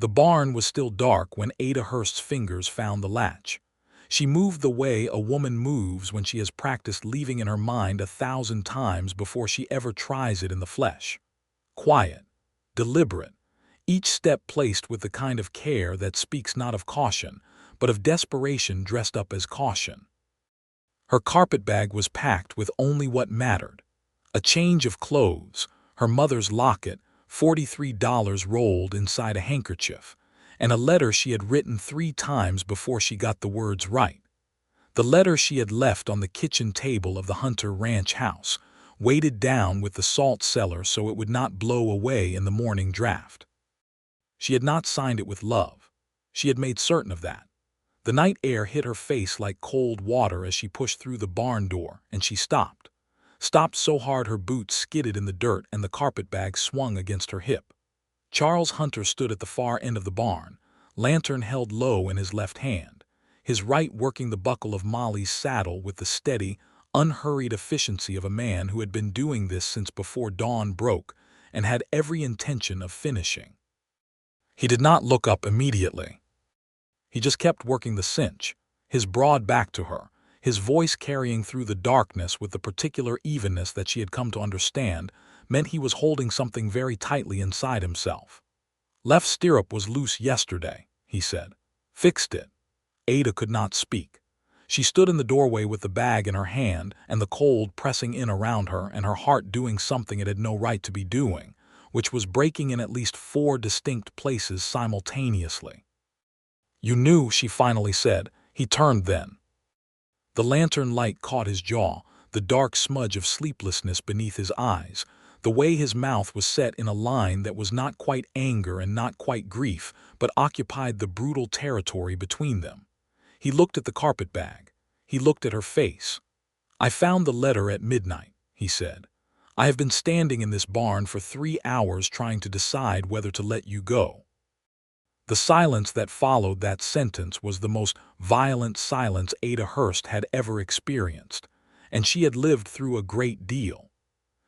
The barn was still dark when Ada Hurst's fingers found the latch. She moved the way a woman moves when she has practiced leaving in her mind 1,000 times before she ever tries it in the flesh. Quiet, deliberate, each step placed with the kind of care that speaks not of caution, but of desperation dressed up as caution. Her carpetbag was packed with only what mattered: a change of clothes, her mother's locket, $43 rolled inside a handkerchief, and a letter she had written 3 times before she got the words right. The letter she had left on the kitchen table of the Hunter Ranch house, weighted down with the salt cellar so it would not blow away in the morning draft. She had not signed it with love. She had made certain of that. The night air hit her face like cold water as she pushed through the barn door, and she stopped. Stopped so hard her boots skidded in the dirt and the carpetbag swung against her hip. Charles Hunter stood at the far end of the barn, lantern held low in his left hand, his right working the buckle of Molly's saddle with the steady, unhurried efficiency of a man who had been doing this since before dawn broke and had every intention of finishing. He did not look up immediately. He just kept working the cinch, his broad back to her, his voice carrying through the darkness with the particular evenness that she had come to understand meant he was holding something very tightly inside himself. "Left stirrup was loose yesterday," he said. "Fixed it." Ada could not speak. She stood in the doorway with the bag in her hand and the cold pressing in around her and her heart doing something it had no right to be doing, which was breaking in at least 4 distinct places simultaneously. "You knew," she finally said. He turned then. The lantern light caught his jaw, the dark smudge of sleeplessness beneath his eyes, the way his mouth was set in a line that was not quite anger and not quite grief, but occupied the brutal territory between them. He looked at the carpetbag. He looked at her face. "I found the letter at midnight," he said. "I have been standing in this barn for 3 hours trying to decide whether to let you go." The silence that followed that sentence was the most violent silence Ada Hurst had ever experienced, and she had lived through a great deal.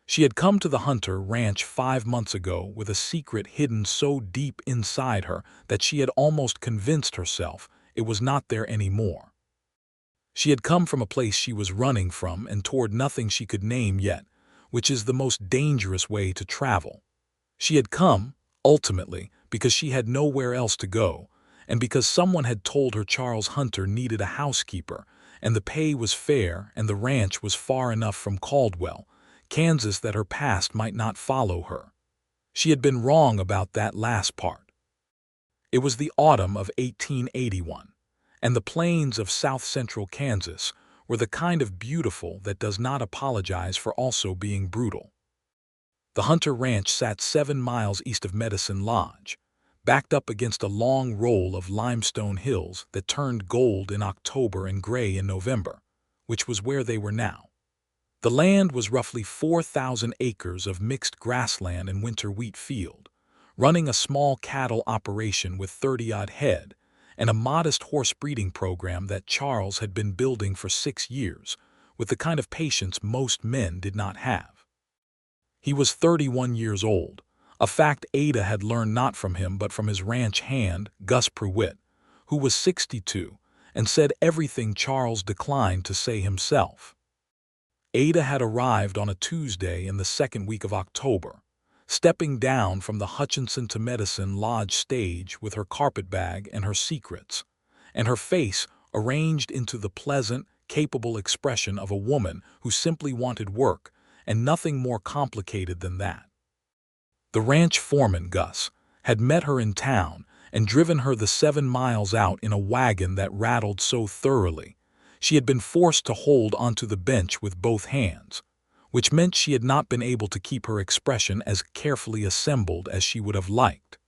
She had come to the Hunter Ranch 5 months ago with a secret hidden so deep inside her that she had almost convinced herself it was not there anymore. She had come from a place she was running from and toward nothing she could name yet, which is the most dangerous way to travel. She had come, ultimately, because she had nowhere else to go, and because someone had told her Charles Hunter needed a housekeeper, and the pay was fair and the ranch was far enough from Caldwell, Kansas, that her past might not follow her. She had been wrong about that last part. It was the autumn of 1881, and the plains of south-central Kansas were the kind of beautiful that does not apologize for also being brutal. The Hunter Ranch sat 7 miles east of Medicine Lodge, backed up against a long roll of limestone hills that turned gold in October and gray in November, which was where they were now. The land was roughly 4,000 acres of mixed grassland and winter wheat field, running a small cattle operation with 30-odd head, and a modest horse breeding program that Charles had been building for 6 years, with the kind of patience most men did not have. He was 31 years old, a fact Ada had learned not from him but from his ranch hand, Gus Prewitt, who was 62, and said everything Charles declined to say himself. Ada had arrived on a Tuesday in the 2nd week of October, stepping down from the Hutchinson to Medicine Lodge stage with her carpetbag and her secrets, and her face arranged into the pleasant, capable expression of a woman who simply wanted work, and nothing more complicated than that. The ranch foreman, Gus, had met her in town and driven her the 7 miles out in a wagon that rattled so thoroughly she had been forced to hold onto the bench with both hands, which meant she had not been able to keep her expression as carefully assembled as she would have liked.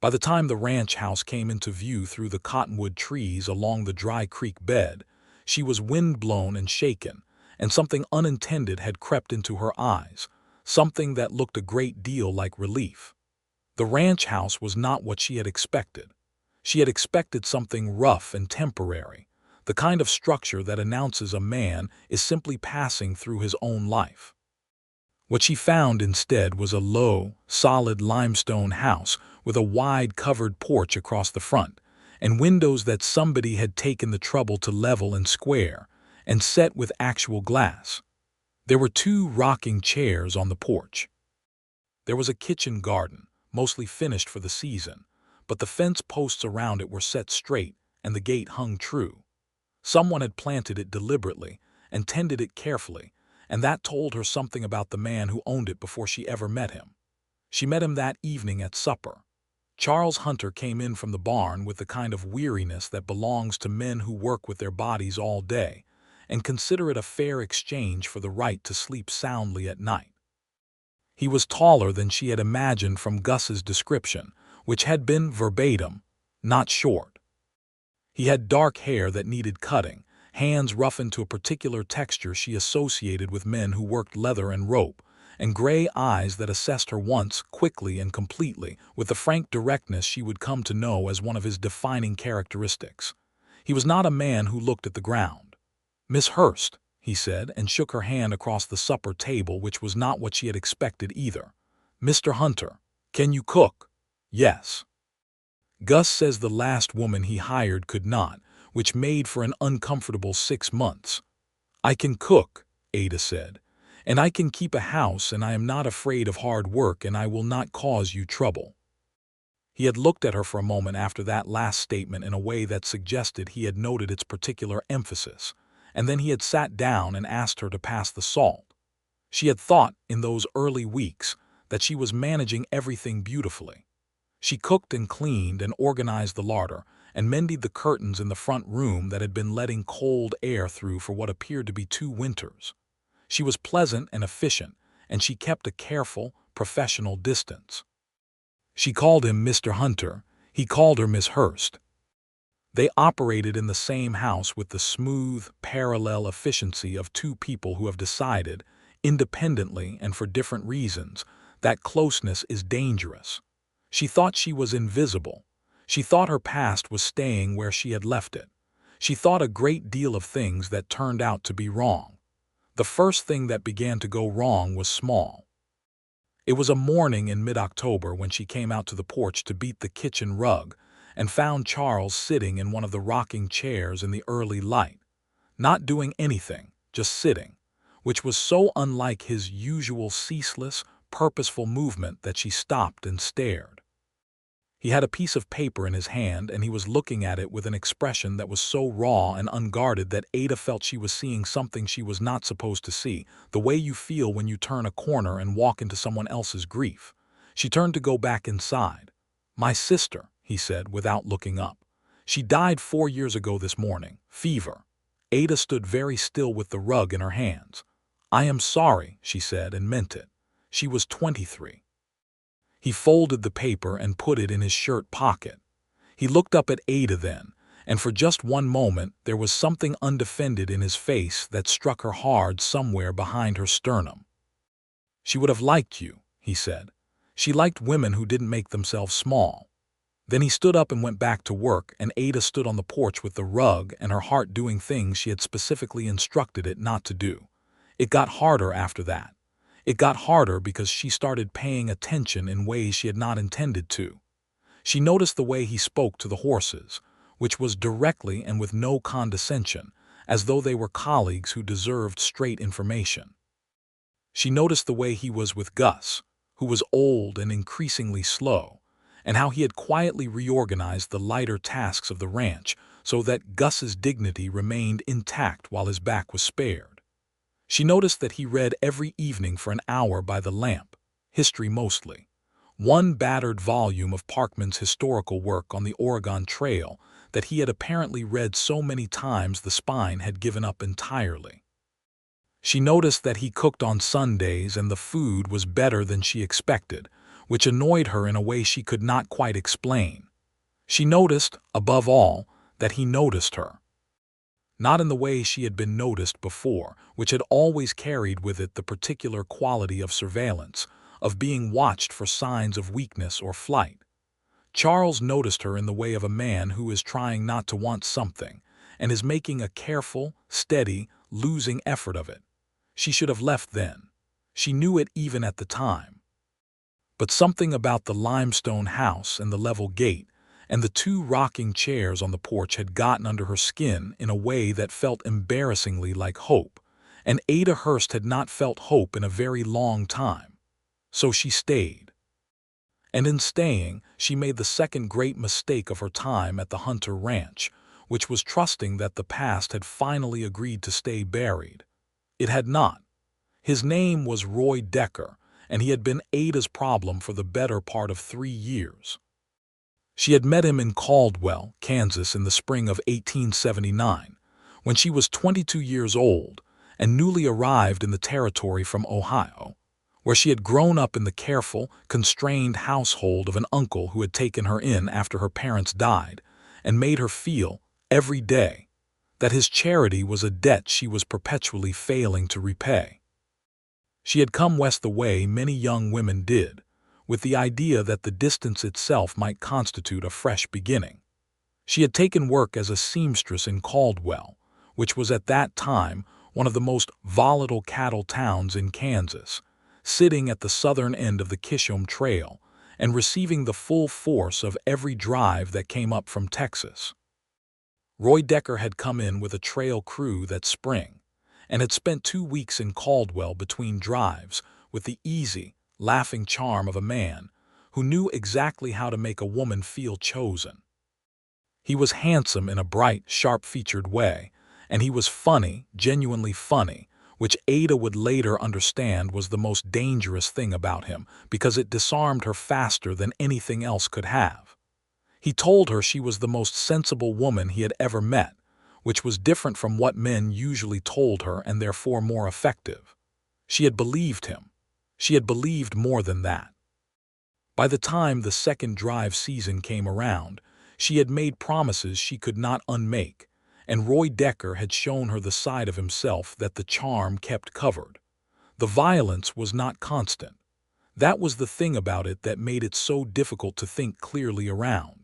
By the time the ranch house came into view through the cottonwood trees along the dry creek bed, she was wind-blown and shaken, and something unintended had crept into her eyes, something that looked a great deal like relief. The ranch house was not what she had expected. She had expected something rough and temporary, the kind of structure that announces a man is simply passing through his own life. What she found instead was a low, solid limestone house with a wide covered porch across the front, and windows that somebody had taken the trouble to level and square, and set with actual glass. There were 2 rocking chairs on the porch. There was a kitchen garden, mostly finished for the season, but the fence posts around it were set straight and the gate hung true. Someone had planted it deliberately and tended it carefully, and that told her something about the man who owned it before she ever met him. She met him that evening at supper. Charles Hunter came in from the barn with the kind of weariness that belongs to men who work with their bodies all day and consider it a fair exchange for the right to sleep soundly at night. He was taller than she had imagined from Gus's description, which had been verbatim, not short. He had dark hair that needed cutting, hands roughened to a particular texture she associated with men who worked leather and rope, and gray eyes that assessed her once, quickly and completely, with the frank directness she would come to know as one of his defining characteristics. He was not a man who looked at the ground. "Miss Hurst," he said, and shook her hand across the supper table, which was not what she had expected either. "Mr. Hunter, can you cook?" "Yes." "Gus says the last woman he hired could not, which made for an uncomfortable 6 months. "I can cook," Ada said, "and I can keep a house, and I am not afraid of hard work, and I will not cause you trouble." He had looked at her for a moment after that last statement in a way that suggested he had noted its particular emphasis, and then he had sat down and asked her to pass the salt. She had thought, in those early weeks, that she was managing everything beautifully. She cooked and cleaned and organized the larder, and mended the curtains in the front room that had been letting cold air through for what appeared to be 2 winters. She was pleasant and efficient, and she kept a careful, professional distance. She called him Mr. Hunter, he called her Miss Hurst. They operated in the same house with the smooth, parallel efficiency of 2 people who have decided, independently and for different reasons, that closeness is dangerous. She thought she was invisible. She thought her past was staying where she had left it. She thought a great deal of things that turned out to be wrong. The first thing that began to go wrong was small. It was a morning in mid-October when she came out to the porch to beat the kitchen rug and found Charles sitting in one of the rocking chairs in the early light, not doing anything, just sitting, which was so unlike his usual ceaseless, purposeful movement that she stopped and stared. He had a piece of paper in his hand, and he was looking at it with an expression that was so raw and unguarded that Ada felt she was seeing something she was not supposed to see, the way you feel when you turn a corner and walk into someone else's grief. She turned to go back inside. "My sister," he said, without looking up. "She died 4 years ago this morning. Fever." Ada stood very still with the rug in her hands. "I am sorry," she said, and meant it. She was 23. He folded the paper and put it in his shirt pocket. He looked up at Ada then, and for just one moment there was something undefended in his face that struck her hard somewhere behind her sternum. "She would have liked you," he said. "She liked women who didn't make themselves small." Then he stood up and went back to work, and Ada stood on the porch with the rug and her heart doing things she had specifically instructed it not to do. It got harder after that. It got harder because she started paying attention in ways she had not intended to. She noticed the way he spoke to the horses, which was directly and with no condescension, as though they were colleagues who deserved straight information. She noticed the way he was with Gus, who was old and increasingly slow, and how he had quietly reorganized the lighter tasks of the ranch so that Gus's dignity remained intact while his back was spared. She noticed that he read every evening for an hour by the lamp, history mostly. One battered volume of Parkman's historical work on the Oregon Trail that he had apparently read so many times the spine had given up entirely. She noticed that he cooked on Sundays and the food was better than she expected, which annoyed her in a way she could not quite explain. She noticed, above all, that he noticed her. Not in the way she had been noticed before, which had always carried with it the particular quality of surveillance, of being watched for signs of weakness or flight. Charles noticed her in the way of a man who is trying not to want something, and is making a careful, steady, losing effort of it. She should have left then. She knew it even at the time. but something about the limestone house and the level gate and the two rocking chairs on the porch had gotten under her skin in a way that felt embarrassingly like hope, and Ada Hurst had not felt hope in a very long time. So she stayed. And in staying, she made the second great mistake of her time at the Hunter Ranch, which was trusting that the past had finally agreed to stay buried. It had not. His name was Roy Decker, and he had been Ada's problem for the better part of 3 years. She had met him in Caldwell, Kansas in the spring of 1879, when she was 22 years old and newly arrived in the territory from Ohio, where she had grown up in the careful, constrained household of an uncle who had taken her in after her parents died and made her feel, every day, that his charity was a debt she was perpetually failing to repay. She had come west the way many young women did, with the idea that the distance itself might constitute a fresh beginning. She had taken work as a seamstress in Caldwell, which was at that time one of the most volatile cattle towns in Kansas, sitting at the southern end of the Kishom Trail and receiving the full force of every drive that came up from Texas. Roy Decker had come in with a trail crew that spring and had spent 2 weeks in Caldwell between drives with the easy, laughing charm of a man who knew exactly how to make a woman feel chosen. He was handsome in a bright, sharp-featured way, and he was funny, genuinely funny, which Ada would later understand was the most dangerous thing about him because it disarmed her faster than anything else could have. He told her she was the most sensible woman he had ever met, which was different from what men usually told her and therefore more effective. She had believed him. She had believed more than that. By the time the second drive season came around, she had made promises she could not unmake, and Roy Decker had shown her the side of himself that the charm kept covered. The violence was not constant. That was the thing about it that made it so difficult to think clearly around.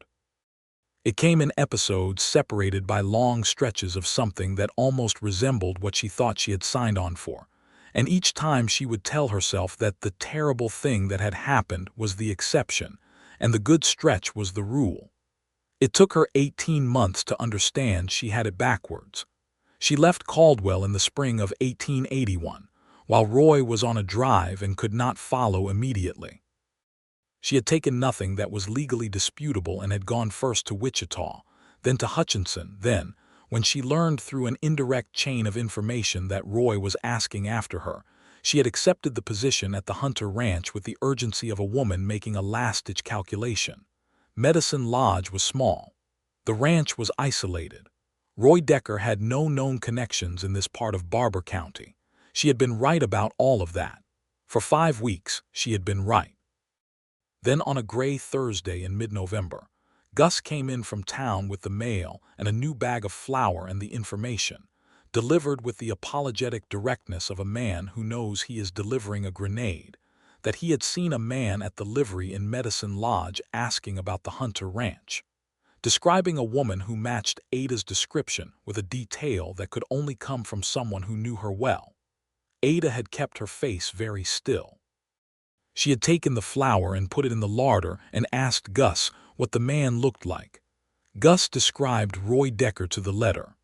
It came in episodes separated by long stretches of something that almost resembled what she thought she had signed on for, and each time she would tell herself that the terrible thing that had happened was the exception, and the good stretch was the rule. It took her 18 months to understand she had it backwards. She left Caldwell in the spring of 1881, while Roy was on a drive and could not follow immediately. She had taken nothing that was legally disputable and had gone first to Wichita, then to Hutchinson, then, when she learned through an indirect chain of information that Roy was asking after her, she had accepted the position at the Hunter Ranch with the urgency of a woman making a last-ditch calculation. Medicine Lodge was small. The ranch was isolated. Roy Decker had no known connections in this part of Barber County. She had been right about all of that. For 5 weeks, she had been right. Then on a gray Thursday in mid-November, Gus came in from town with the mail and a new bag of flour and the information, delivered with the apologetic directness of a man who knows he is delivering a grenade, that he had seen a man at the livery in Medicine Lodge asking about the Hunter Ranch, describing a woman who matched Ada's description with a detail that could only come from someone who knew her well. Ada had kept her face very still. She had taken the flour and put it in the larder and asked Gus what the man looked like. Gus described Roy Decker to the letter.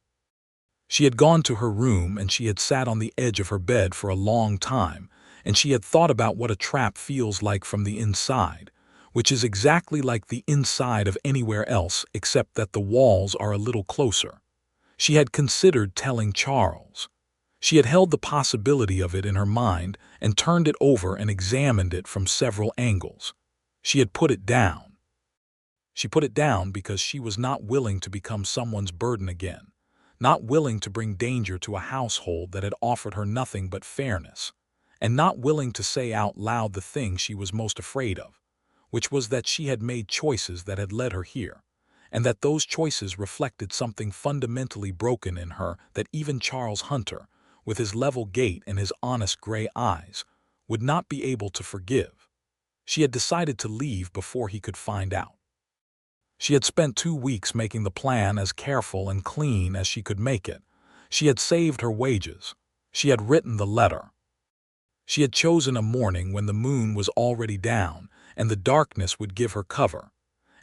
She had gone to her room and she had sat on the edge of her bed for a long time, and she had thought about what a trap feels like from the inside, which is exactly like the inside of anywhere else except that the walls are a little closer. She had considered telling Charles. She had held the possibility of it in her mind and turned it over and examined it from several angles. She had put it down. She put it down because she was not willing to become someone's burden again, not willing to bring danger to a household that had offered her nothing but fairness, and not willing to say out loud the thing she was most afraid of, which was that she had made choices that had led her here, and that those choices reflected something fundamentally broken in her that even Charles Hunter, with his level gait and his honest gray eyes, would not be able to forgive. She had decided to leave before he could find out. She had spent 2 weeks making the plan as careful and clean as she could make it. She had saved her wages. She had written the letter. She had chosen a morning when the moon was already down and the darkness would give her cover.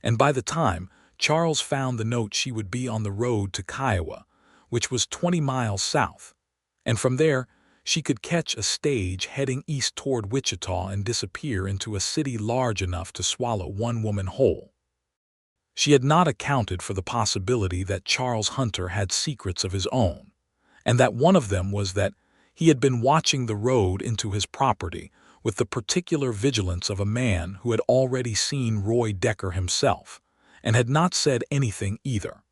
And by the time Charles found the note, she would be on the road to Kiowa, which was 20 miles south. And from there, she could catch a stage heading east toward Wichita and disappear into a city large enough to swallow one woman whole. She had not accounted for the possibility that Charles Hunter had secrets of his own, and that one of them was that he had been watching the road into his property with the particular vigilance of a man who had already seen Roy Decker himself, and had not said anything either.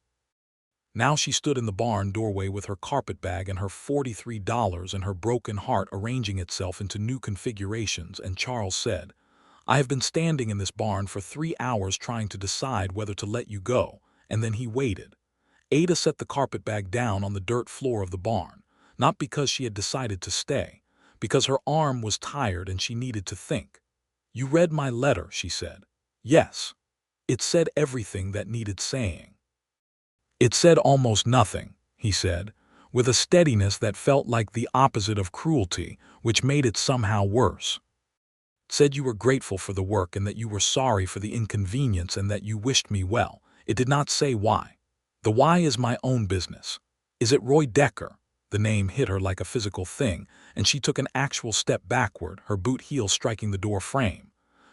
Now she stood in the barn doorway with her carpetbag and her $43 and her broken heart arranging itself into new configurations, and Charles said, "I have been standing in this barn for 3 hours trying to decide whether to let you go," and then he waited. Ada set the carpetbag down on the dirt floor of the barn, not because she had decided to stay, because her arm was tired and she needed to think. "You read my letter," she said. "Yes." "It said everything that needed saying." "It said almost nothing," he said, with a steadiness that felt like the opposite of cruelty, which made it somehow worse. "It said you were grateful for the work and that you were sorry for the inconvenience and that you wished me well. It did not say why. The why is my own business. Is it Roy Decker?" The name hit her like a physical thing, and she took an actual step backward, her boot heel striking the door frame.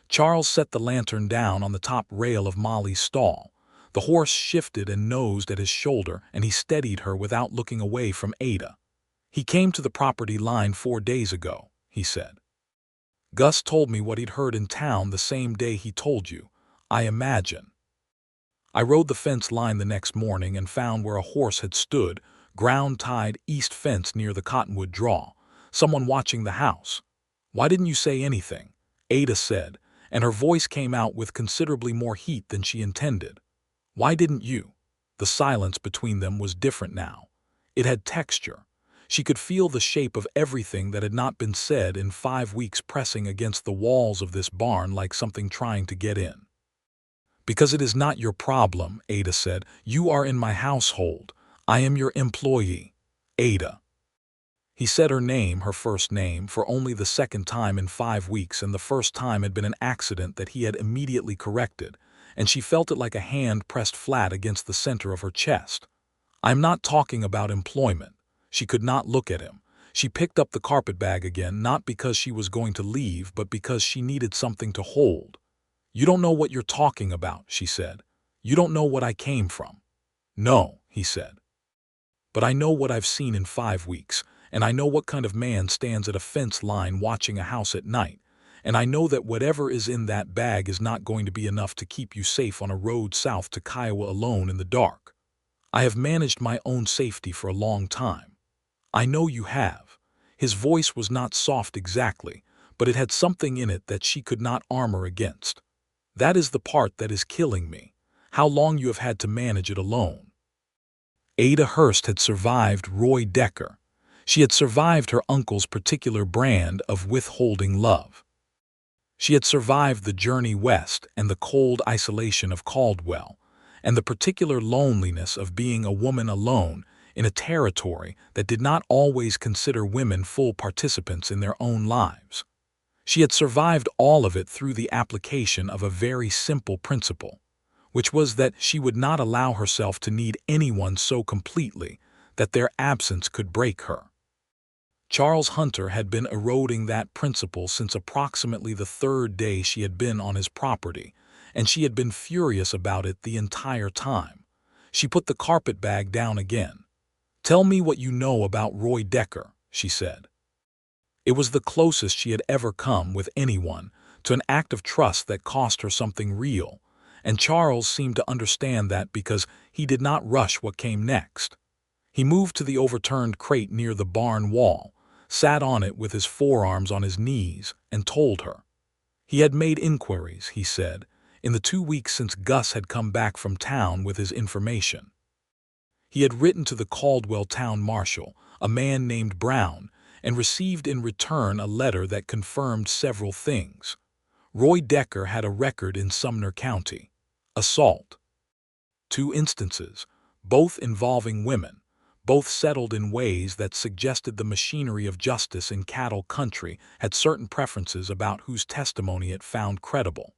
Charles set the lantern down on the top rail of Molly's stall. The horse shifted and nosed at his shoulder, and he steadied her without looking away from Ada. "He came to the property line 4 days ago," he said. "Gus told me what he'd heard in town the same day he told you, I imagine. I rode the fence line the next morning and found where a horse had stood, ground-tied east fence near the cottonwood draw, someone watching the house. Why didn't you say anything?" Ada said, and her voice came out with considerably more heat than she intended. "Why didn't you?" The silence between them was different now. It had texture. She could feel the shape of everything that had not been said in 5 weeks pressing against the walls of this barn like something trying to get in. "Because it is not your problem," Ada said. "You are in my household. I am your employee. Ada." He said her name, her first name, for only the second time in 5 weeks, and the first time had been an accident that he had immediately corrected, and she felt it like a hand pressed flat against the center of her chest. "I'm not talking about employment." She could not look at him. She picked up the carpetbag again, not because she was going to leave, but because she needed something to hold. "You don't know what you're talking about," she said. "You don't know what I came from." "No," he said. "But I know what I've seen in 5 weeks, and I know what kind of man stands at a fence line watching a house at night, and I know that whatever is in that bag is not going to be enough to keep you safe on a road south to Kiowa alone in the dark. I have managed my own safety for a long time. I know you have." His voice was not soft exactly, but it had something in it that she could not armor against. "That is the part that is killing me. How long you have had to manage it alone." Ada Hurst had survived Roy Decker. She had survived her uncle's particular brand of withholding love. She had survived the journey west and the cold isolation of Caldwell, and the particular loneliness of being a woman alone in a territory that did not always consider women full participants in their own lives. She had survived all of it through the application of a very simple principle, which was that she would not allow herself to need anyone so completely that their absence could break her. Charles Hunter had been eroding that principle since approximately the 3rd day she had been on his property, and she had been furious about it the entire time. She put the carpetbag down again. "Tell me what you know about Roy Decker," she said. It was the closest she had ever come with anyone to an act of trust that cost her something real, and Charles seemed to understand that because he did not rush what came next. He moved to the overturned crate near the barn wall, sat on it with his forearms on his knees, and told her. He had made inquiries, he said, in the 2 weeks since Gus had come back from town with his information. He had written to the Caldwell town marshal, a man named Brown, and received in return a letter that confirmed several things. Roy Decker had a record in Sumner County. Assault. 2 instances, both involving women, both settled in ways that suggested the machinery of justice in cattle country had certain preferences about whose testimony it found credible.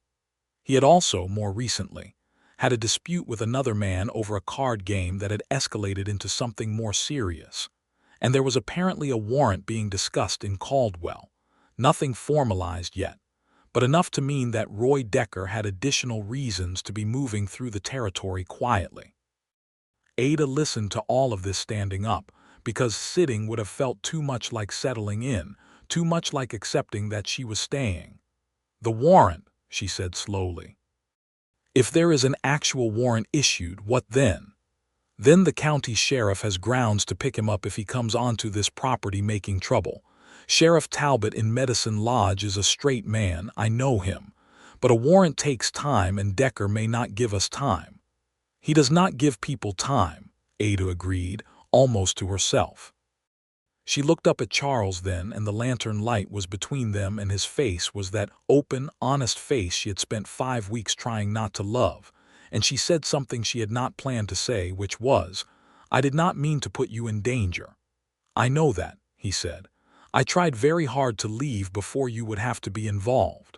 He had also, more recently, had a dispute with another man over a card game that had escalated into something more serious, and there was apparently a warrant being discussed in Caldwell, nothing formalized yet, but enough to mean that Roy Decker had additional reasons to be moving through the territory quietly. Ada listened to all of this standing up, because sitting would have felt too much like settling in, too much like accepting that she was staying. "The warrant," she said slowly. "If there is an actual warrant issued, what then? Then the county sheriff has grounds to pick him up if he comes onto this property making trouble. Sheriff Talbot in Medicine Lodge is a straight man, I know him. But a warrant takes time, and Decker may not give us time." "He does not give people time," Ada agreed, almost to herself. She looked up at Charles then, and the lantern light was between them, and his face was that open, honest face she had spent 5 weeks trying not to love, and she said something she had not planned to say, which was, "I did not mean to put you in danger." "I know that," he said. "I tried very hard to leave before you would have to be involved."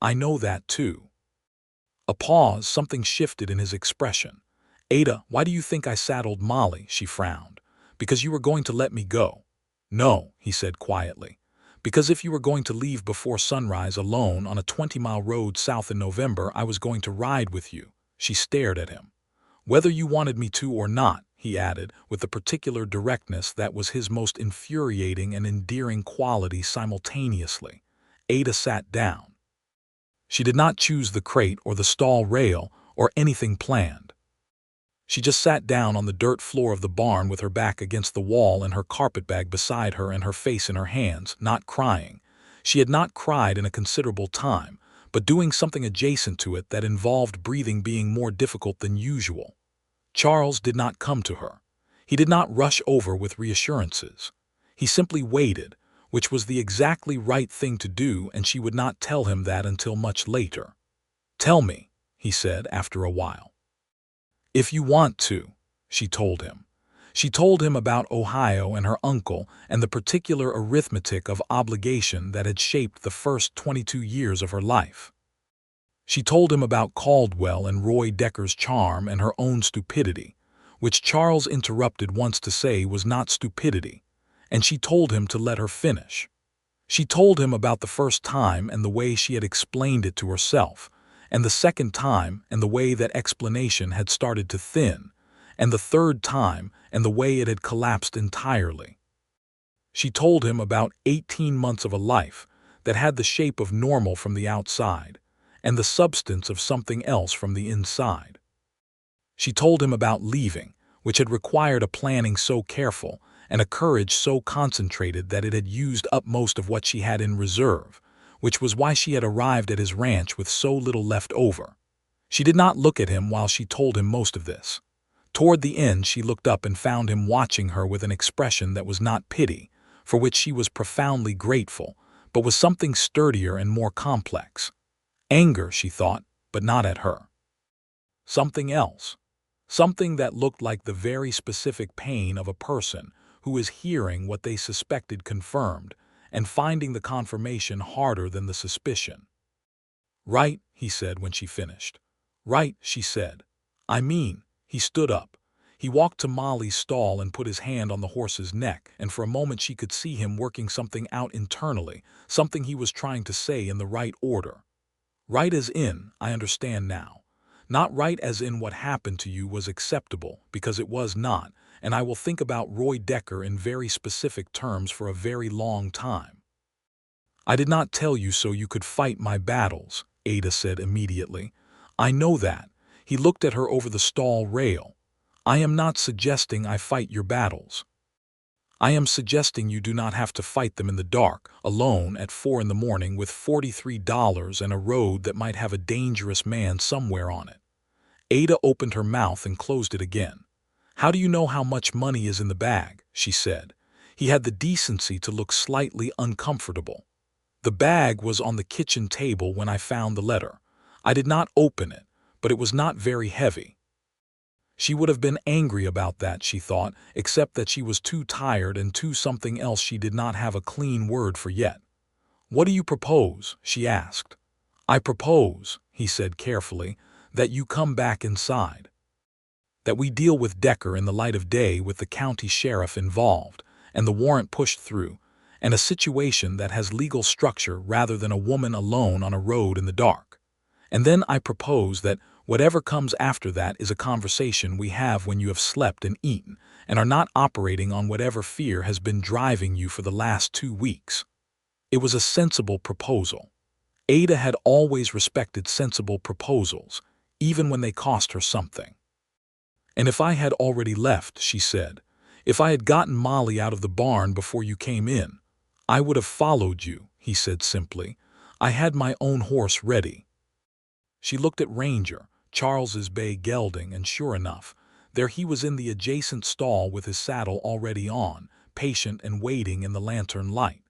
"I know that too." A pause, something shifted in his expression. "Ada, why do you think I saddled Molly?" She frowned. "Because you were going to let me go." "No," he said quietly. "Because if you were going to leave before sunrise alone on a 20-mile road south in November, I was going to ride with you." She stared at him. "Whether you wanted me to or not," he added, with the particular directness that was his most infuriating and endearing quality simultaneously. Ada sat down. She did not choose the crate or the stall rail or anything planned. She just sat down on the dirt floor of the barn with her back against the wall and her carpetbag beside her and her face in her hands, not crying. She had not cried in a considerable time, but doing something adjacent to it that involved breathing being more difficult than usual. Charles did not come to her. He did not rush over with reassurances. He simply waited, which was the exactly right thing to do, and she would not tell him that until much later. "Tell me," he said after a while. "If you want to," she told him. She told him about Ohio and her uncle and the particular arithmetic of obligation that had shaped the first 22 years of her life. She told him about Caldwell and Roy Decker's charm and her own stupidity, which Charles interrupted once to say was not stupidity, and she told him to let her finish. She told him about the first time and the way she had explained it to herself, and the second time and the way that explanation had started to thin, and the third time and the way it had collapsed entirely. She told him about 18 months of a life that had the shape of normal from the outside and the substance of something else from the inside. She told him about leaving, which had required a planning so careful and a courage so concentrated that it had used up most of what she had in reserve, which was why she had arrived at his ranch with so little left over. She did not look at him while she told him most of this. Toward the end she looked up and found him watching her with an expression that was not pity, for which she was profoundly grateful, but was something sturdier and more complex. Anger, she thought, but not at her. Something else. Something that looked like the very specific pain of a person who is hearing what they suspected confirmed and finding the confirmation harder than the suspicion. "Right," he said when she finished. "Right," she said. "I mean," he stood up. He walked to Molly's stall and put his hand on the horse's neck, and for a moment she could see him working something out internally, something he was trying to say in the right order. "Right as in, I understand now. Not right as in what happened to you was acceptable, because it was not, and I will think about Roy Decker in very specific terms for a very long time." "I did not tell you so you could fight my battles," Ada said immediately. "I know that." He looked at her over the stall rail. "I am not suggesting I fight your battles. I am suggesting you do not have to fight them in the dark, alone at 4 in the morning with $43 and a road that might have a dangerous man somewhere on it." Ada opened her mouth and closed it again. "How do you know how much money is in the bag?" she said. He had the decency to look slightly uncomfortable. "The bag was on the kitchen table when I found the letter. I did not open it, but it was not very heavy." She would have been angry about that, she thought, except that she was too tired and too something else she did not have a clean word for yet. "What do you propose?" she asked. "I propose," he said carefully, that you come back inside. That we deal with Decker in the light of day with the county sheriff involved, and the warrant pushed through, and a situation that has legal structure rather than a woman alone on a road in the dark. And then I propose that whatever comes after that is a conversation we have when you have slept and eaten, and are not operating on whatever fear has been driving you for the last 2 weeks. It was a sensible proposal. Ada had always respected sensible proposals, even when they cost her something. And if I had already left, she said, if I had gotten Molly out of the barn before you came in, I would have followed you, he said simply. I had my own horse ready. She looked at Ranger, Charles's bay gelding, and sure enough, there he was in the adjacent stall with his saddle already on, patient and waiting in the lantern light.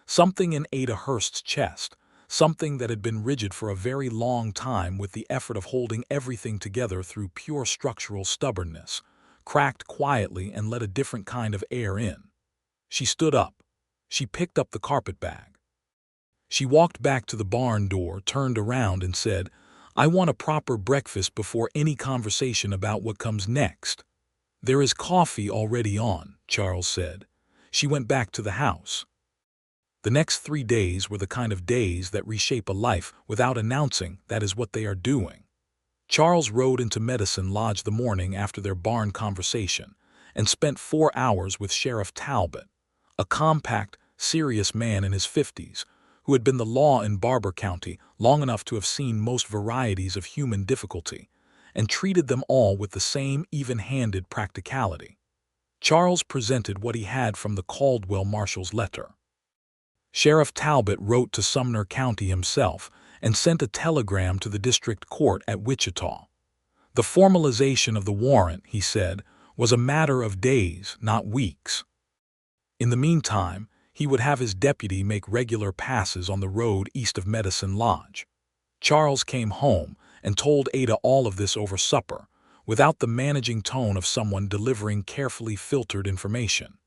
Something in Ada Hurst's chest, something that had been rigid for a very long time with the effort of holding everything together through pure structural stubbornness, cracked quietly and let a different kind of air in. She stood up. She picked up the carpetbag. She walked back to the barn door, turned around and said, I want a proper breakfast before any conversation about what comes next. There is coffee already on, Charles said. She went back to the house. The next 3 days were the kind of days that reshape a life without announcing that is what they are doing. Charles rode into Medicine Lodge the morning after their barn conversation and spent 4 hours with Sheriff Talbot, a compact, serious man in his 50s, who had been the law in Barber County long enough to have seen most varieties of human difficulty, and treated them all with the same even-handed practicality. Charles presented what he had from the Caldwell Marshal's letter. Sheriff Talbot wrote to Sumner County himself and sent a telegram to the district court at Wichita. The formalization of the warrant, he said, was a matter of days, not weeks. In the meantime, he would have his deputy make regular passes on the road east of Medicine Lodge. Charles came home and told Ada all of this over supper, without the managing tone of someone delivering carefully filtered information.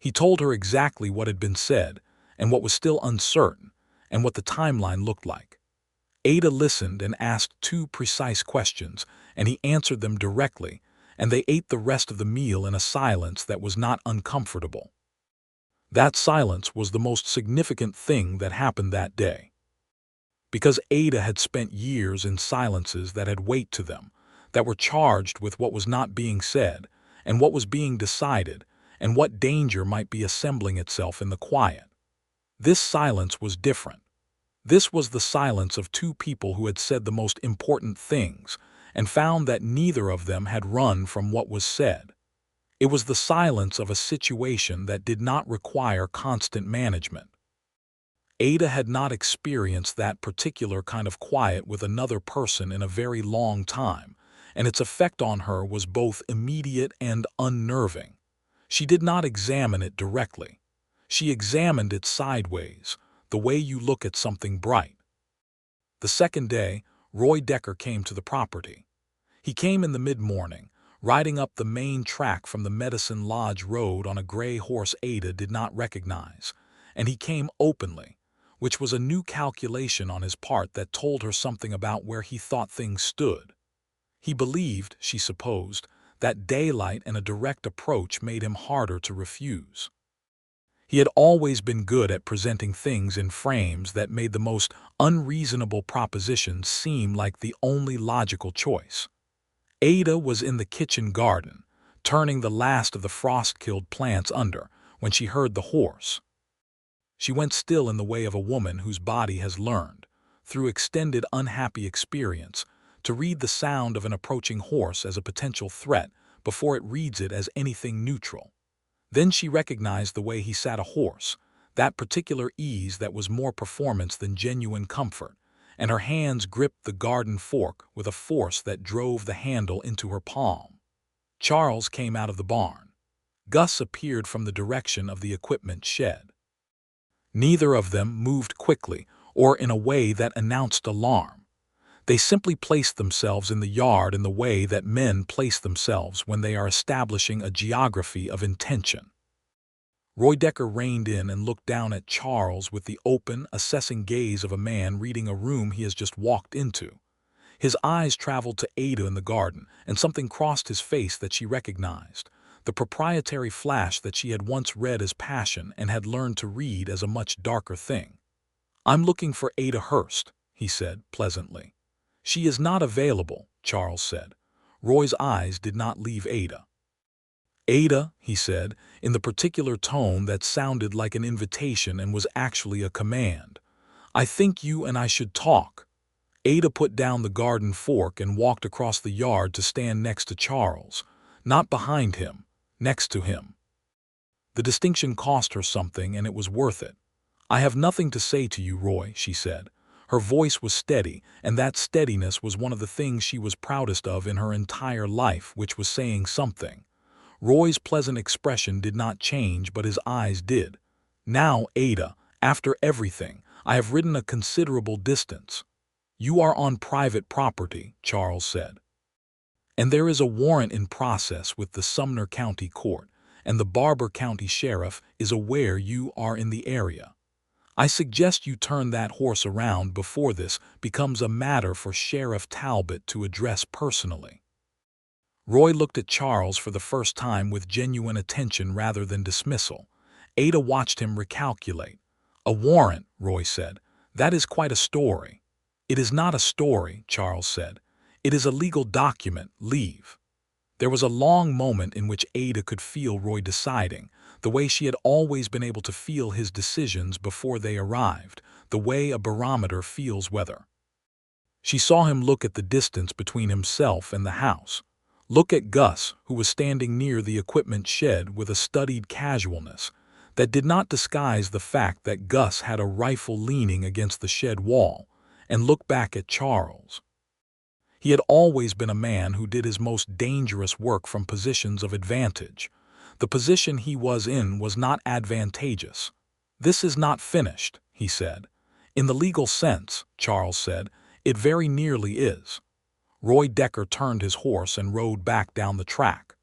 He told her exactly what had been said, and what was still uncertain, and what the timeline looked like. Ada listened and asked 2 precise questions, and he answered them directly, and they ate the rest of the meal in a silence that was not uncomfortable. That silence was the most significant thing that happened that day. Because Ada had spent years in silences that had weight to them, that were charged with what was not being said, and what was being decided, and what danger might be assembling itself in the quiet. This silence was different. This was the silence of 2 people who had said the most important things and found that neither of them had run from what was said. It was the silence of a situation that did not require constant management. Ada had not experienced that particular kind of quiet with another person in a very long time, and its effect on her was both immediate and unnerving. She did not examine it directly. She examined it sideways, the way you look at something bright. The second day, Roy Decker came to the property. He came in the mid-morning, riding up the main track from the Medicine Lodge road on a gray horse Ada did not recognize, and he came openly, which was a new calculation on his part that told her something about where he thought things stood. He believed, she supposed, that daylight and a direct approach made him harder to refuse. He had always been good at presenting things in frames that made the most unreasonable propositions seem like the only logical choice. Ada was in the kitchen garden, turning the last of the frost-killed plants under, when she heard the horse. She went still in the way of a woman whose body has learned, through extended unhappy experience, to read the sound of an approaching horse as a potential threat before it reads it as anything neutral. Then she recognized the way he sat a horse, that particular ease that was more performance than genuine comfort, and her hands gripped the garden fork with a force that drove the handle into her palm. Charles came out of the barn. Gus appeared from the direction of the equipment shed. Neither of them moved quickly or in a way that announced alarm. They simply placed themselves in the yard in the way that men place themselves when they are establishing a geography of intention. Roy Decker reined in and looked down at Charles with the open, assessing gaze of a man reading a room he has just walked into. His eyes traveled to Ada in the garden, and something crossed his face that she recognized. The proprietary flash that she had once read as passion and had learned to read as a much darker thing. "I'm looking for Ada Hurst," he said pleasantly. "She is not available," Charles said. Roy's eyes did not leave Ada. "Ada," he said, in the particular tone that sounded like an invitation and was actually a command, "I think you and I should talk." Ada put down the garden fork and walked across the yard to stand next to Charles, not behind him, next to him. The distinction cost her something, and it was worth it. "I have nothing to say to you, Roy," she said. Her voice was steady, and that steadiness was one of the things she was proudest of in her entire life, which was saying something. Roy's pleasant expression did not change, but his eyes did. "Now, Ada, after everything, I have ridden a considerable distance." "You are on private property," Charles said. "And there is a warrant in process with the Sumner County Court, and the Barber County Sheriff is aware you are in the area. I suggest you turn that horse around before this becomes a matter for Sheriff Talbot to address personally." Roy looked at Charles for the first time with genuine attention rather than dismissal. Ada watched him recalculate. "A warrant," Roy said. "That is quite a story." "It is not a story," Charles said. "It is a legal document, leave." There was a long moment in which Ada could feel Roy deciding, the way she had always been able to feel his decisions before they arrived, the way a barometer feels weather. She saw him look at the distance between himself and the house. Look at Gus, who was standing near the equipment shed with a studied casualness that did not disguise the fact that Gus had a rifle leaning against the shed wall, and look back at Charles. He had always been a man who did his most dangerous work from positions of advantage. The position he was in was not advantageous. "This is not finished," he said. "In the legal sense," Charles said, "it very nearly is." Roy Decker turned his horse and rode back down the track.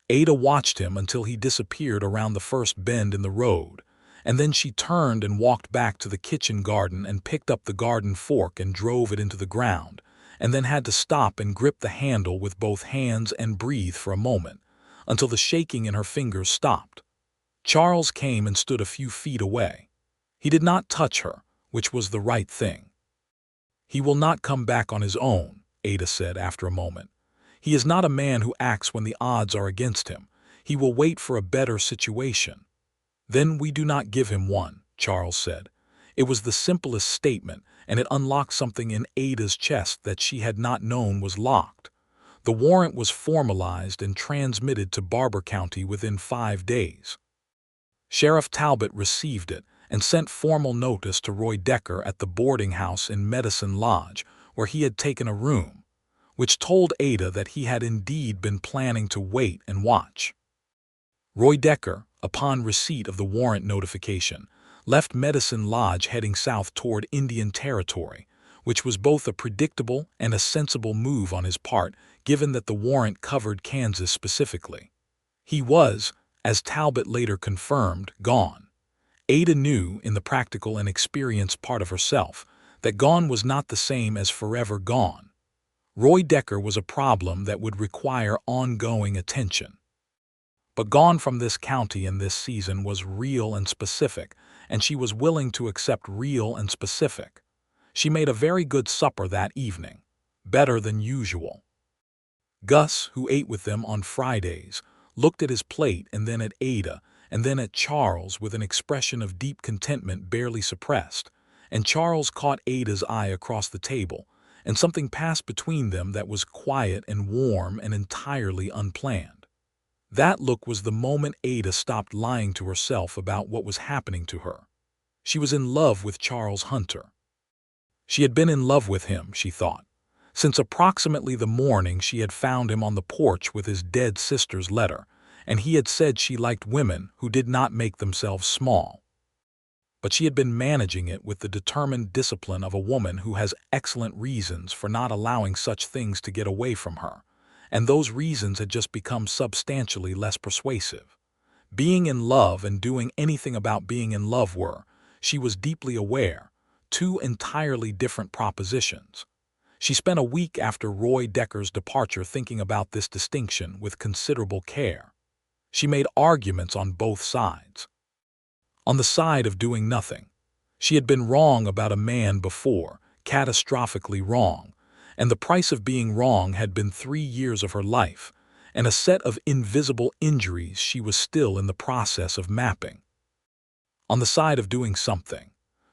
Ada watched him until he disappeared around the first bend in the road, and then she turned and walked back to the kitchen garden and picked up the garden fork and drove it into the ground, and then had to stop and grip the handle with both hands and breathe for a moment, until the shaking in her fingers stopped. Charles came and stood a few feet away. He did not touch her, which was the right thing. "He will not come back on his own," Ada said after a moment. "He is not a man who acts when the odds are against him. He will wait for a better situation." "Then we do not give him one," Charles said. It was the simplest statement, and it unlocked something in Ada's chest that she had not known was locked. The warrant was formalized and transmitted to Barber County within 5 days. Sheriff Talbot received it and sent formal notice to Roy Decker at the boarding house in Medicine Lodge, where he had taken a room, which told Ada that he had indeed been planning to wait and watch. Roy Decker, upon receipt of the warrant notification, left Medicine Lodge heading south toward Indian Territory, which was both a predictable and a sensible move on his part, given that the warrant covered Kansas specifically. He was, as Talbot later confirmed, gone. Ada knew, in the practical and experienced part of herself, that gone was not the same as forever gone. Roy Decker was a problem that would require ongoing attention. But gone from this county in this season was real and specific, and she was willing to accept real and specific. She made a very good supper that evening, better than usual. Gus, who ate with them on Fridays, looked at his plate and then at Ada, and then at Charles with an expression of deep contentment barely suppressed, and Charles caught Ada's eye across the table, and something passed between them that was quiet and warm and entirely unplanned. That look was the moment Ada stopped lying to herself about what was happening to her. She was in love with Charles Hunter. She had been in love with him, she thought, since approximately the morning she had found him on the porch with his dead sister's letter, and he had said she liked women who did not make themselves small. But she had been managing it with the determined discipline of a woman who has excellent reasons for not allowing such things to get away from her, and those reasons had just become substantially less persuasive. Being in love and doing anything about being in love were, she was deeply aware, two entirely different propositions. She spent a week after Roy Decker's departure thinking about this distinction with considerable care. She made arguments on both sides. On the side of doing nothing, she had been wrong about a man before, catastrophically wrong, and the price of being wrong had been 3 years of her life, and a set of invisible injuries she was still in the process of mapping. On the side of doing something,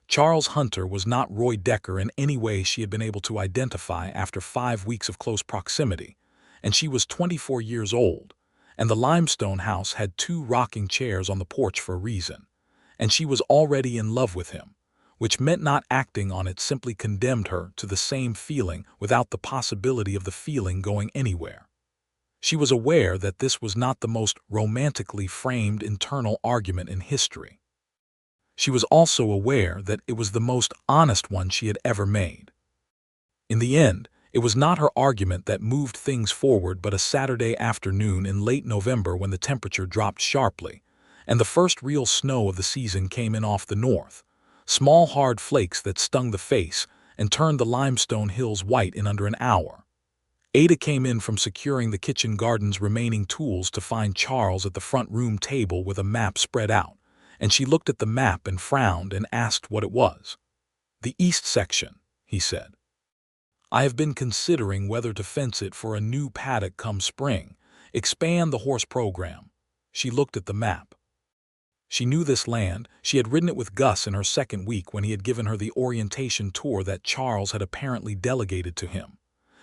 Charles Hunter was not Roy Decker in any way she had been able to identify after 5 weeks of close proximity, and she was 24 years old, and the limestone house had 2 rocking chairs on the porch for a reason, and she was already in love with him, which meant not acting on it simply condemned her to the same feeling without the possibility of the feeling going anywhere. She was aware that this was not the most romantically framed internal argument in history. She was also aware that it was the most honest one she had ever made. In the end, it was not her argument that moved things forward but a Saturday afternoon in late November when the temperature dropped sharply, and the first real snow of the season came in off the north, small hard flakes that stung the face and turned the limestone hills white in under an hour. Ada came in from securing the kitchen garden's remaining tools to find Charles at the front room table with a map spread out, and she looked at the map and frowned and asked what it was. "The east section," he said. "I have been considering whether to fence it for a new paddock come spring, expand the horse program." She looked at the map. She knew this land. She had ridden it with Gus in her second week when he had given her the orientation tour that Charles had apparently delegated to him.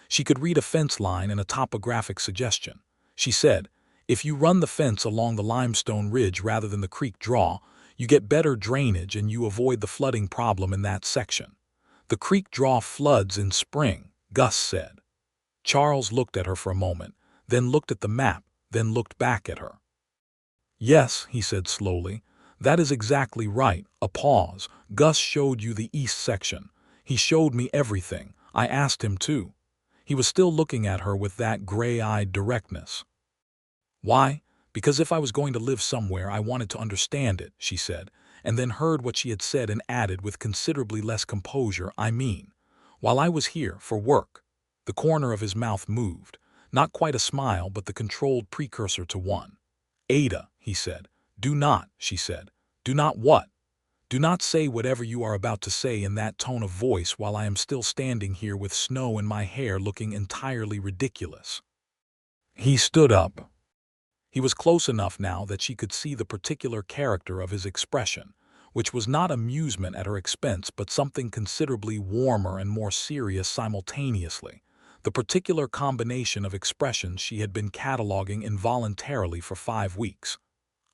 She could read a fence line and a topographic suggestion. She said, "If you run the fence along the limestone ridge rather than the creek draw, you get better drainage and you avoid the flooding problem in that section. The creek draw floods in spring," Gus said. Charles looked at her for a moment, then looked at the map, then looked back at her. "Yes," he said slowly, "that is exactly right." A pause. "Gus showed you the east section. He showed me everything. I asked him to." He was still looking at her with that gray-eyed directness. "Why? Because if I was going to live somewhere, I wanted to understand it," she said, and then heard what she had said and added with considerably less composure, "I mean, while I was here for work." The corner of his mouth moved, not quite a smile but the controlled precursor to one. "Ada," he said. "Do not," she said. "Do not what?" "Do not say whatever you are about to say in that tone of voice while I am still standing here with snow in my hair looking entirely ridiculous." He stood up. He was close enough now that she could see the particular character of his expression, which was not amusement at her expense but something considerably warmer and more serious simultaneously, the particular combination of expressions she had been cataloging involuntarily for 5 weeks.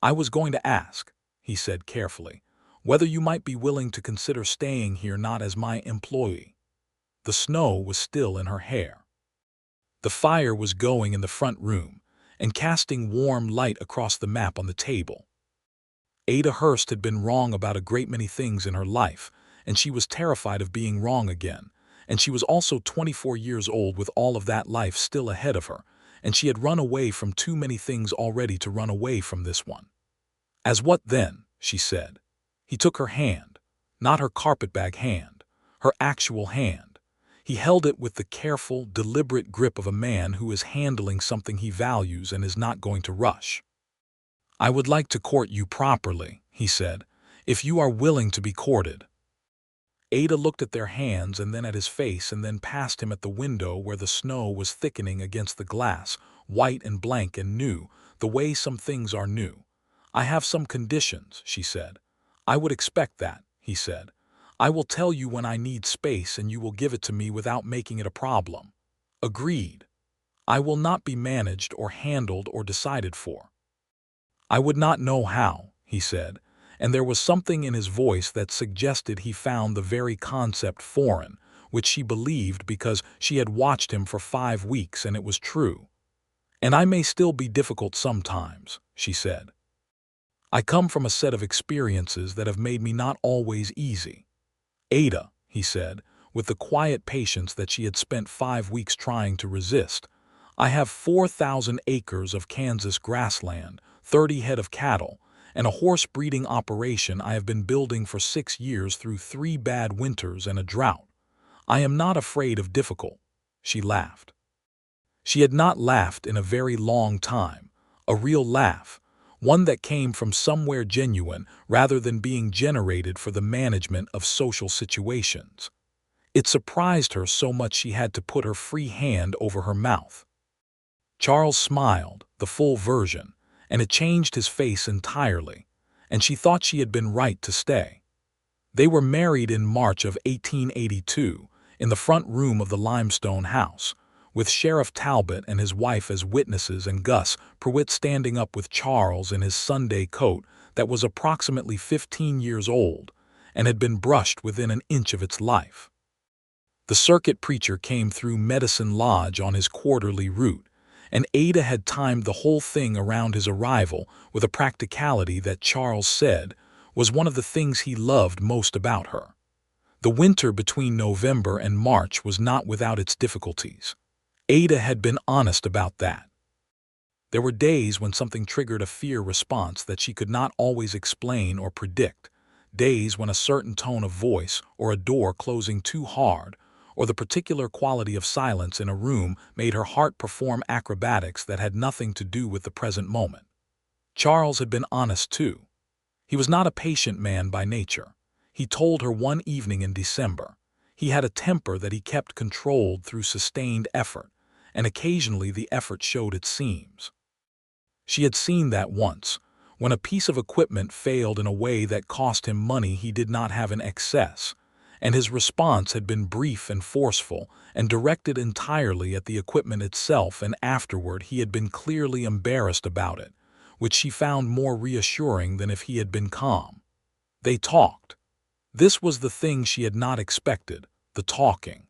"I was going to ask," he said carefully, "whether you might be willing to consider staying here not as my employee." The snow was still in her hair. The fire was going in the front room and casting warm light across the map on the table. Ada Hurst had been wrong about a great many things in her life, and she was terrified of being wrong again, and she was also 24 years old with all of that life still ahead of her, and she had run away from too many things already to run away from this one. "As what then?" she said. He took her hand, not her carpetbag hand, her actual hand. He held it with the careful, deliberate grip of a man who is handling something he values and is not going to rush. "I would like to court you properly," he said, "if you are willing to be courted." Ada looked at their hands and then at his face and then past him at the window where the snow was thickening against the glass, white and blank and new, the way some things are new. "I have some conditions," she said. "I would expect that," he said. "I will tell you when I need space and you will give it to me without making it a problem." "Agreed." "I will not be managed or handled or decided for." "I would not know how," he said, and there was something in his voice that suggested he found the very concept foreign, which she believed because she had watched him for 5 weeks and it was true. "And I may still be difficult sometimes," she said. "I come from a set of experiences that have made me not always easy." "Ada," he said, with the quiet patience that she had spent 5 weeks trying to resist, "I have 4,000 acres of Kansas grassland, 30 head of cattle, and a horse breeding operation I have been building for 6 years through 3 bad winters and a drought. I am not afraid of difficult," She laughed. She had not laughed in a very long time, a real laugh, one that came from somewhere genuine rather than being generated for the management of social situations. It surprised her so much she had to put her free hand over her mouth. Charles smiled, the full version, and it changed his face entirely, and she thought she had been right to stay. They were married in March of 1882, in the front room of the limestone house, with Sheriff Talbot and his wife as witnesses and Gus Prewitt standing up with Charles in his Sunday coat that was approximately 15 years old and had been brushed within an inch of its life. The circuit preacher came through Medicine Lodge on his quarterly route, and Ada had timed the whole thing around his arrival with a practicality that Charles said was one of the things he loved most about her. The winter between November and March was not without its difficulties. Ada had been honest about that. There were days when something triggered a fear response that she could not always explain or predict, days when a certain tone of voice or a door closing too hard or the particular quality of silence in a room made her heart perform acrobatics that had nothing to do with the present moment. Charles had been honest too. He was not a patient man by nature. He told her one evening in December. He had a temper that he kept controlled through sustained effort, and occasionally the effort showed its seams. She had seen that once, when a piece of equipment failed in a way that cost him money he did not have in excess, and his response had been brief and forceful and directed entirely at the equipment itself, and afterward he had been clearly embarrassed about it, which she found more reassuring than if he had been calm. They talked. This was the thing she had not expected, the talking.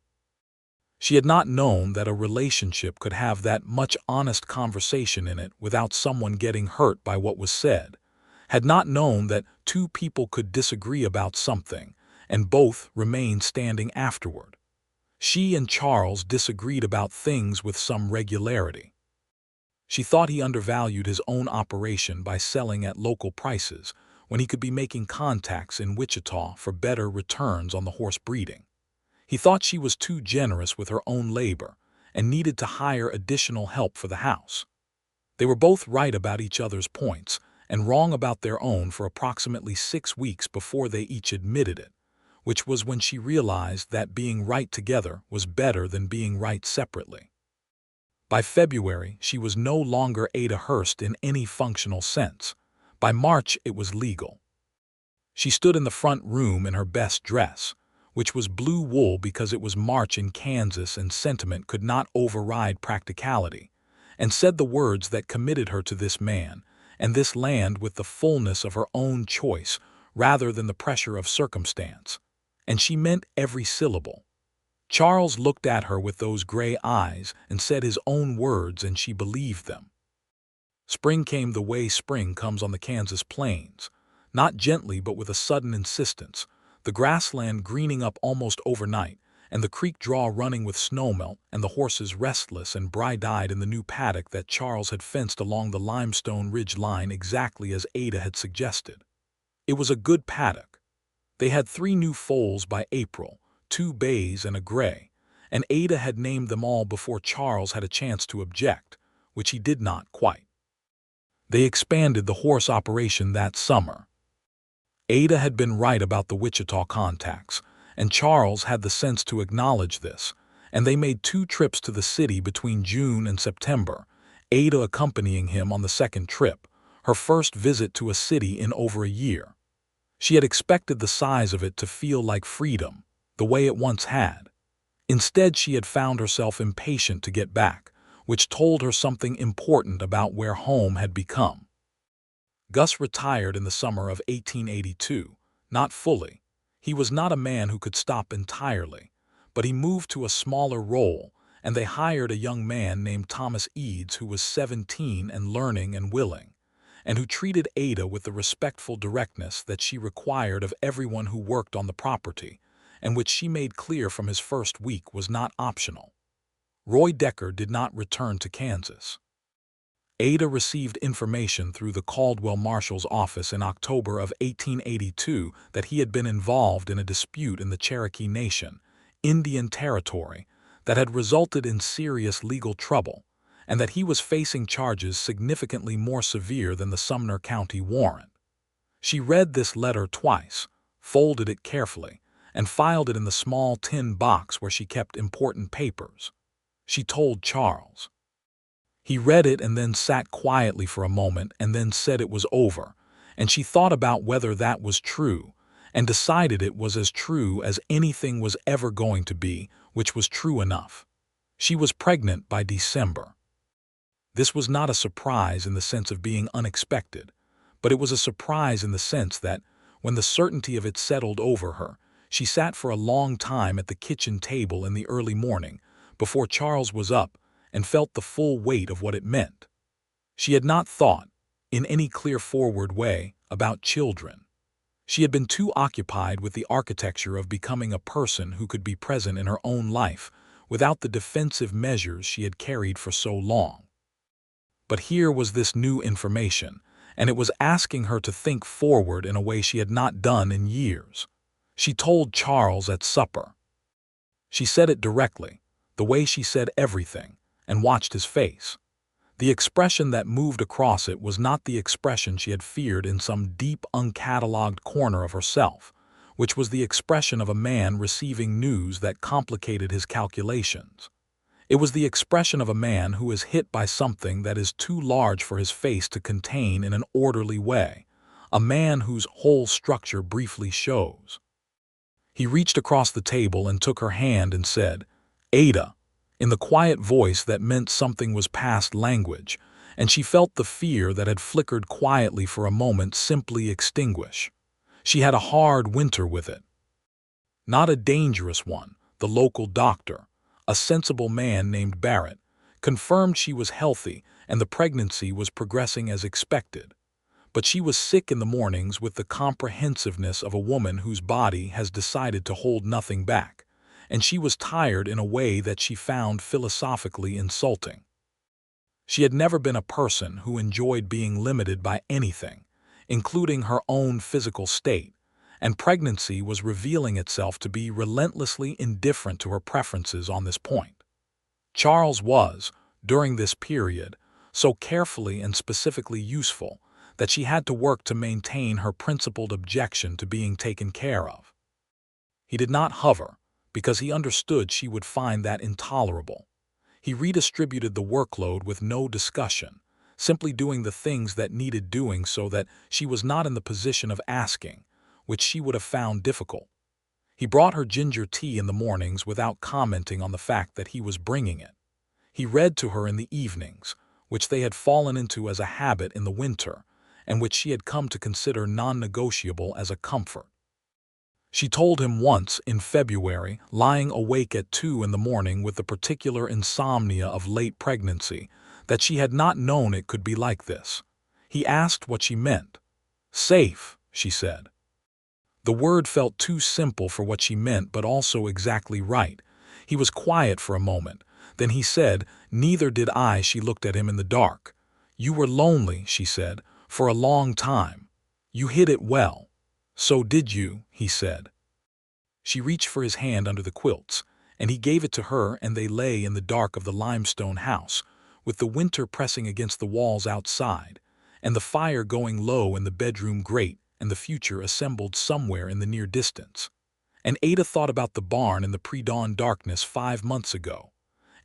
She had not known that a relationship could have that much honest conversation in it without someone getting hurt by what was said, had not known that two people could disagree about something and both remain standing afterward. She and Charles disagreed about things with some regularity. She thought he undervalued his own operation by selling at local prices when he could be making contacts in Wichita for better returns on the horse breeding. He thought she was too generous with her own labor and needed to hire additional help for the house. They were both right about each other's points and wrong about their own for approximately 6 weeks before they each admitted it, which was when she realized that being right together was better than being right separately. By February, she was no longer Ada Hurst in any functional sense. By March, it was legal. She stood in the front room in her best dress, which was blue wool because it was March in Kansas and sentiment could not override practicality, and said the words that committed her to this man and this land with the fullness of her own choice rather than the pressure of circumstance. And she meant every syllable. Charles looked at her with those gray eyes and said his own words, and she believed them. Spring came the way spring comes on the Kansas plains, not gently but with a sudden insistence, the grassland greening up almost overnight, and the creek draw running with snowmelt, and the horses restless and bright-eyed in the new paddock that Charles had fenced along the limestone ridge line exactly as Ada had suggested. It was a good paddock. They had 3 new foals by April, 2 bays and a gray, and Ada had named them all before Charles had a chance to object, which he did not quite. They expanded the horse operation that summer. Ada had been right about the Wichita contacts, and Charles had the sense to acknowledge this, and they made 2 trips to the city between June and September, Ada accompanying him on the second trip, her first visit to a city in over a year. She had expected the size of it to feel like freedom, the way it once had. Instead, she had found herself impatient to get back, which told her something important about where home had become. Gus retired in the summer of 1882, not fully. He was not a man who could stop entirely, but he moved to a smaller role, and they hired a young man named Thomas Eads who was 17 and learning and willing, and who treated Ada with the respectful directness that she required of everyone who worked on the property, and which she made clear from his first week was not optional. Roy Decker did not return to Kansas. Ada received information through the Caldwell Marshal's office in October of 1882 that he had been involved in a dispute in the Cherokee Nation, Indian Territory, that had resulted in serious legal trouble, and that he was facing charges significantly more severe than the Sumner County warrant. She read this letter twice, folded it carefully, and filed it in the small tin box where she kept important papers. She told Charles. He read it and then sat quietly for a moment and then said it was over, and she thought about whether that was true, and decided it was as true as anything was ever going to be, which was true enough. She was pregnant by December. This was not a surprise in the sense of being unexpected, but it was a surprise in the sense that, when the certainty of it settled over her, she sat for a long time at the kitchen table in the early morning, before Charles was up, and felt the full weight of what it meant. She had not thought, in any clear forward way, about children. She had been too occupied with the architecture of becoming a person who could be present in her own life without the defensive measures she had carried for so long. But here was this new information, and it was asking her to think forward in a way she had not done in years. She told Charles at supper. She said it directly, the way she said everything, and watched his face. The expression that moved across it was not the expression she had feared in some deep, uncatalogued corner of herself, which was the expression of a man receiving news that complicated his calculations. It was the expression of a man who is hit by something that is too large for his face to contain in an orderly way, a man whose whole structure briefly shows. He reached across the table and took her hand and said, "Ada," in the quiet voice that meant something was past language, and she felt the fear that had flickered quietly for a moment simply extinguish. She had a hard winter with it. Not a dangerous one. The local doctor, a sensible man named Barrett, confirmed she was healthy and the pregnancy was progressing as expected. But she was sick in the mornings with the comprehensiveness of a woman whose body has decided to hold nothing back, and she was tired in a way that she found philosophically insulting. She had never been a person who enjoyed being limited by anything, including her own physical state, and pregnancy was revealing itself to be relentlessly indifferent to her preferences on this point. Charles was, during this period, so carefully and specifically useful that she had to work to maintain her principled objection to being taken care of. He did not hover, because he understood she would find that intolerable. He redistributed the workload with no discussion, simply doing the things that needed doing so that she was not in the position of asking, which she would have found difficult. He brought her ginger tea in the mornings without commenting on the fact that he was bringing it. He read to her in the evenings, which they had fallen into as a habit in the winter, and which she had come to consider non-negotiable as a comfort. She told him once, in February, lying awake at 2 in the morning with the particular insomnia of late pregnancy, that she had not known it could be like this. He asked what she meant. "Safe," she said. The word felt too simple for what she meant, but also exactly right. He was quiet for a moment. Then he said, "Neither did I." She looked at him in the dark. "You were lonely," she said, "for a long time. You hid it well." "So did you," he said. She reached for his hand under the quilts, and he gave it to her, and they lay in the dark of the limestone house, with the winter pressing against the walls outside, and the fire going low in the bedroom grate, and the future assembled somewhere in the near distance. And Ada thought about the barn in the pre-dawn darkness 5 months ago,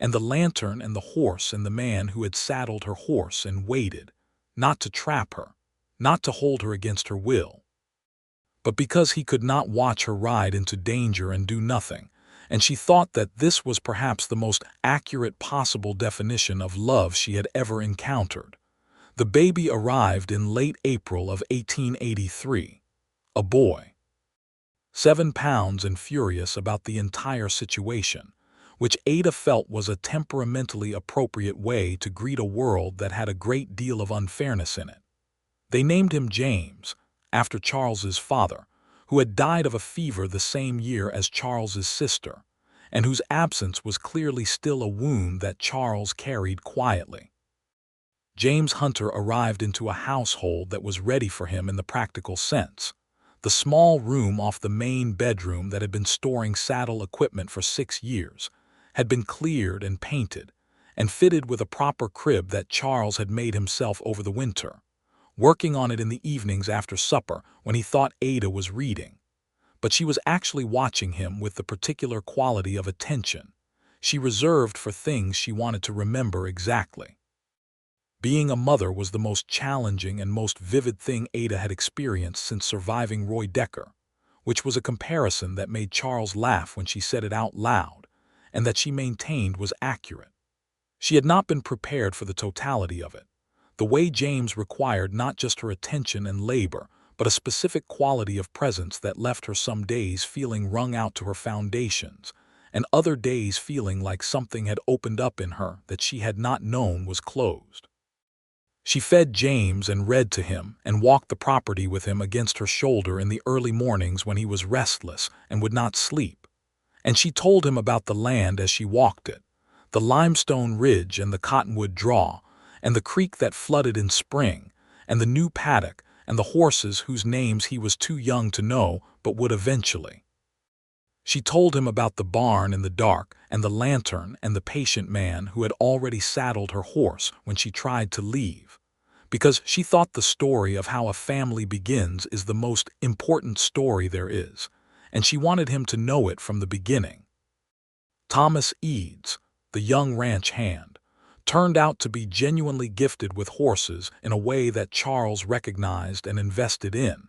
and the lantern and the horse and the man who had saddled her horse and waited, not to trap her, not to hold her against her will, but because he could not watch her ride into danger and do nothing, and she thought that this was perhaps the most accurate possible definition of love she had ever encountered. The baby arrived in late April of 1883, a boy. 7 pounds and furious about the entire situation, which Ada felt was a temperamentally appropriate way to greet a world that had a great deal of unfairness in it. They named him James, after Charles's father, who had died of a fever the same year as Charles's sister, and whose absence was clearly still a wound that Charles carried quietly. James Hunter arrived into a household that was ready for him in the practical sense. The small room off the main bedroom that had been storing saddle equipment for 6 years had been cleared and painted, and fitted with a proper crib that Charles had made himself over the winter, working on it in the evenings after supper when he thought Ada was reading. But she was actually watching him with the particular quality of attention she reserved for things she wanted to remember exactly. Being a mother was the most challenging and most vivid thing Ada had experienced since surviving Roy Decker, which was a comparison that made Charles laugh when she said it out loud, and that she maintained was accurate. She had not been prepared for the totality of it. The way James required not just her attention and labor, but a specific quality of presence that left her some days feeling wrung out to her foundations, and other days feeling like something had opened up in her that she had not known was closed. She fed James and read to him and walked the property with him against her shoulder in the early mornings when he was restless and would not sleep. And she told him about the land as she walked it, the limestone ridge and the cottonwood draw, and the creek that flooded in spring, and the new paddock, and the horses whose names he was too young to know but would eventually. She told him about the barn in the dark, and the lantern and the patient man who had already saddled her horse when she tried to leave, because she thought the story of how a family begins is the most important story there is, and she wanted him to know it from the beginning. Thomas Eads, the young ranch hand, turned out to be genuinely gifted with horses in a way that Charles recognized and invested in,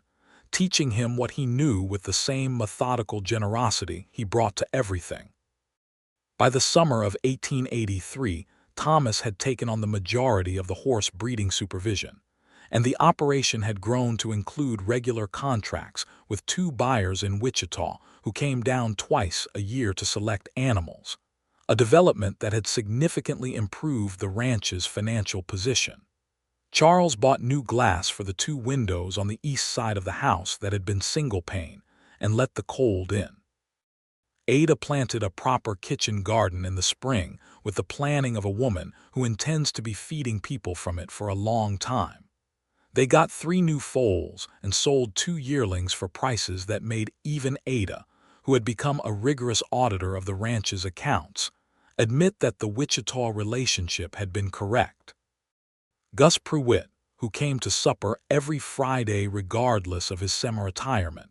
teaching him what he knew with the same methodical generosity he brought to everything. By the summer of 1883, Thomas had taken on the majority of the horse breeding supervision, and the operation had grown to include regular contracts with 2 buyers in Wichita who came down twice a year to select animals, a development that had significantly improved the ranch's financial position. Charles bought new glass for the 2 windows on the east side of the house that had been single pane and let the cold in. Ada planted a proper kitchen garden in the spring with the planning of a woman who intends to be feeding people from it for a long time. They got 3 new foals and sold 2 yearlings for prices that made even Ada, who had become a rigorous auditor of the ranch's accounts, admit that the Wichita relationship had been correct. Gus Pruitt, who came to supper every Friday regardless of his semi-retirement,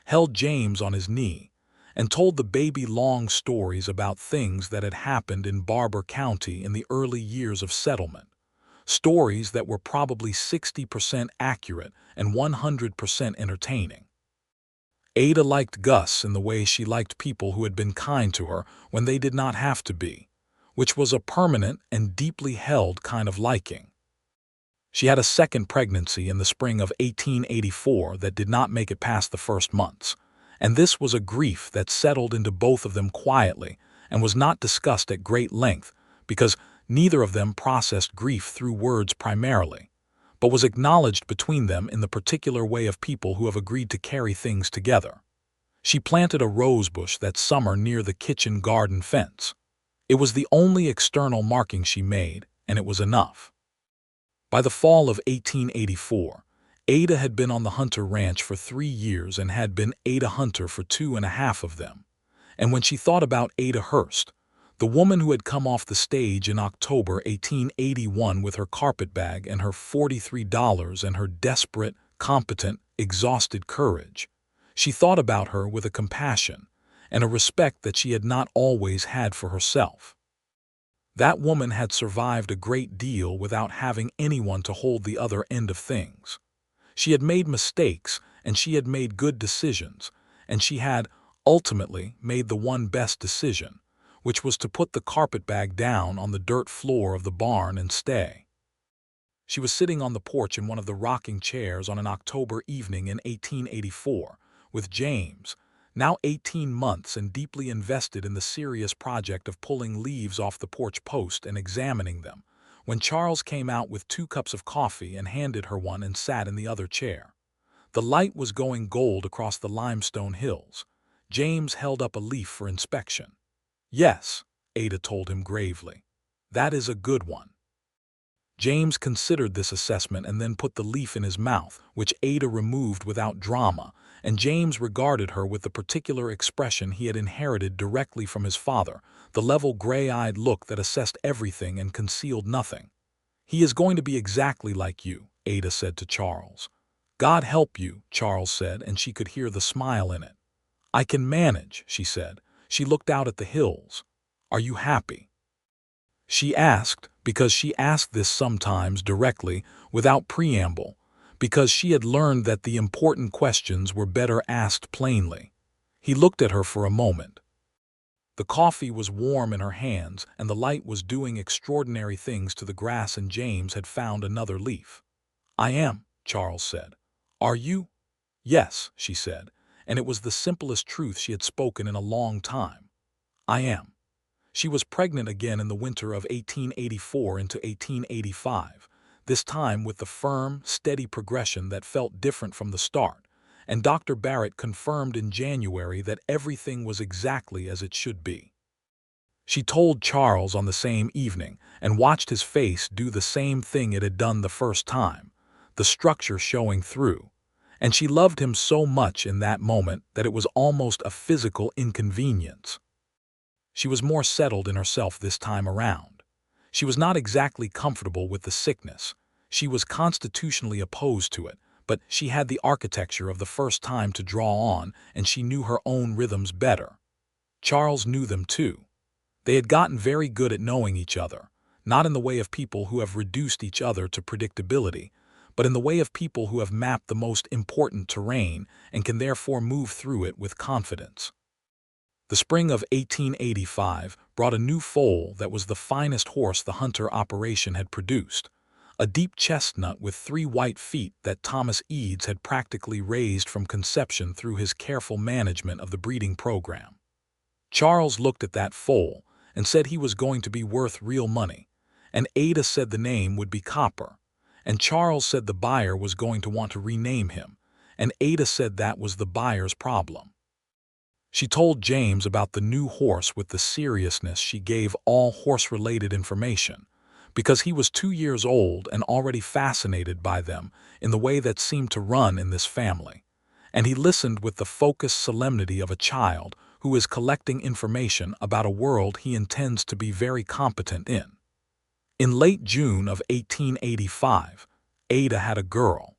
held James on his knee and told the baby long stories about things that had happened in Barber County in the early years of settlement, stories that were probably 60% accurate and 100% entertaining. Ada liked Gus in the way she liked people who had been kind to her when they did not have to be, which was a permanent and deeply held kind of liking. She had a second pregnancy in the spring of 1884 that did not make it past the first months, and this was a grief that settled into both of them quietly and was not discussed at great length because neither of them processed grief through words primarily, but was acknowledged between them in the particular way of people who have agreed to carry things together. She planted a rose bush that summer near the kitchen garden fence. It was the only external marking she made, and it was enough. By the fall of 1884, Ada had been on the Hunter Ranch for 3 years and had been Ada Hunter for 2.5 of them. And when she thought about Ada Hurst, the woman who had come off the stage in October 1881 with her carpetbag and her $43 and her desperate, competent, exhausted courage, she thought about her with a compassion and a respect that she had not always had for herself. That woman had survived a great deal without having anyone to hold the other end of things. She had made mistakes, and she had made good decisions, and she had, ultimately, made the one best decision, which was to put the carpetbag down on the dirt floor of the barn and stay. She was sitting on the porch in one of the rocking chairs on an October evening in 1884, with James, now 18 months and deeply invested in the serious project of pulling leaves off the porch post and examining them, when Charles came out with 2 cups of coffee and handed her one and sat in the other chair. The light was going gold across the limestone hills. James held up a leaf for inspection. "Yes," Ada told him gravely. "That is a good one." James considered this assessment and then put the leaf in his mouth, which Ada removed without drama, and James regarded her with the particular expression he had inherited directly from his father, the level gray-eyed look that assessed everything and concealed nothing. "He is going to be exactly like you," Ada said to Charles. "God help you," Charles said, and she could hear the smile in it. "I can manage," she said. She looked out at the hills. "Are you happy?" She asked, because she asked this sometimes directly, without preamble, because she had learned that the important questions were better asked plainly. He looked at her for a moment. The coffee was warm in her hands, and the light was doing extraordinary things to the grass, and James had found another leaf. "I am," Charles said. "Are you?" "Yes," she said, and it was the simplest truth she had spoken in a long time. "I am." She was pregnant again in the winter of 1884 into 1885, this time with the firm, steady progression that felt different from the start, and Dr. Barrett confirmed in January that everything was exactly as it should be. She told Charles on the same evening and watched his face do the same thing it had done the first time, the structure showing through, and she loved him so much in that moment that it was almost a physical inconvenience. She was more settled in herself this time around. She was not exactly comfortable with the sickness. She was constitutionally opposed to it, but she had the architecture of the first time to draw on, and she knew her own rhythms better. Charles knew them too. They had gotten very good at knowing each other, not in the way of people who have reduced each other to predictability, but in the way of people who have mapped the most important terrain and can therefore move through it with confidence. The spring of 1885 brought a new foal that was the finest horse the Hunter operation had produced, a deep chestnut with 3 white feet that Thomas Eads had practically raised from conception through his careful management of the breeding program. Charles looked at that foal and said he was going to be worth real money, and Ada said the name would be Copper, and Charles said the buyer was going to want to rename him, and Ada said that was the buyer's problem. She told James about the new horse with the seriousness she gave all horse-related information, because he was 2 years old and already fascinated by them in the way that seemed to run in this family, and he listened with the focused solemnity of a child who is collecting information about a world he intends to be very competent in. In late June of 1885, Ada had a girl.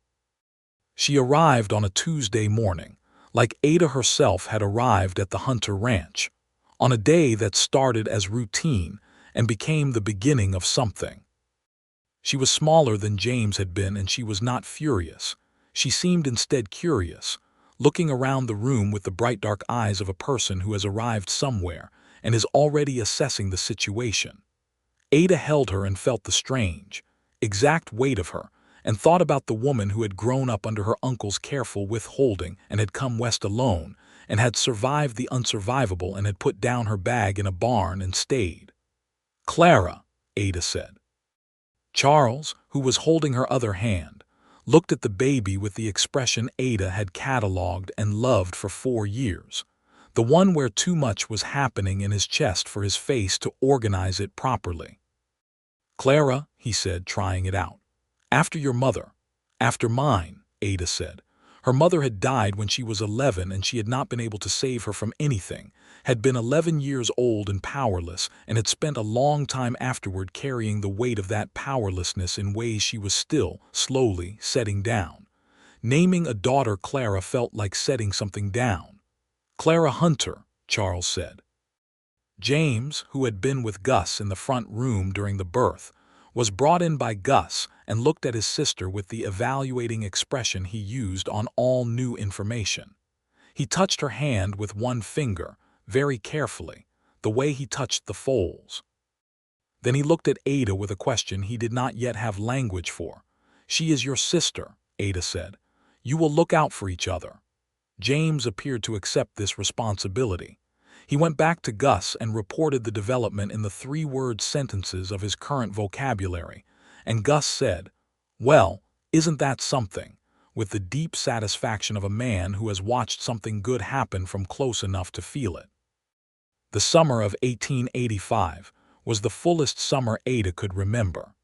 She arrived on a Tuesday morning, like Ada herself had arrived at the Hunter Ranch, on a day that started as routine and became the beginning of something. She was smaller than James had been, and she was not furious. She seemed instead curious, looking around the room with the bright dark eyes of a person who has arrived somewhere and is already assessing the situation. Ada held her and felt the strange, exact weight of her, and thought about the woman who had grown up under her uncle's careful withholding and had come west alone, and had survived the unsurvivable and had put down her bag in a barn and stayed. "Clara," Ada said. Charles, who was holding her other hand, looked at the baby with the expression Ada had catalogued and loved for 4 years, the one where too much was happening in his chest for his face to organize it properly. "Clara," he said, trying it out. "After your mother." "After mine," Ada said. Her mother had died when she was 11 and she had not been able to save her from anything, had been 11 years old and powerless, and had spent a long time afterward carrying the weight of that powerlessness in ways she was still, slowly, setting down. Naming a daughter Clara felt like setting something down. "Clara Hunter," Charles said. James, who had been with Gus in the front room during the birth, was brought in by Gus and looked at his sister with the evaluating expression he used on all new information. He touched her hand with one finger, very carefully, the way he touched the foals. Then he looked at Ada with a question he did not yet have language for. "She is your sister," Ada said. "You will look out for each other." James appeared to accept this responsibility. He went back to Gus and reported the development in the 3-word sentences of his current vocabulary, and Gus said, "Well, isn't that something?" with the deep satisfaction of a man who has watched something good happen from close enough to feel it. The summer of 1885 was the fullest summer Ada could remember.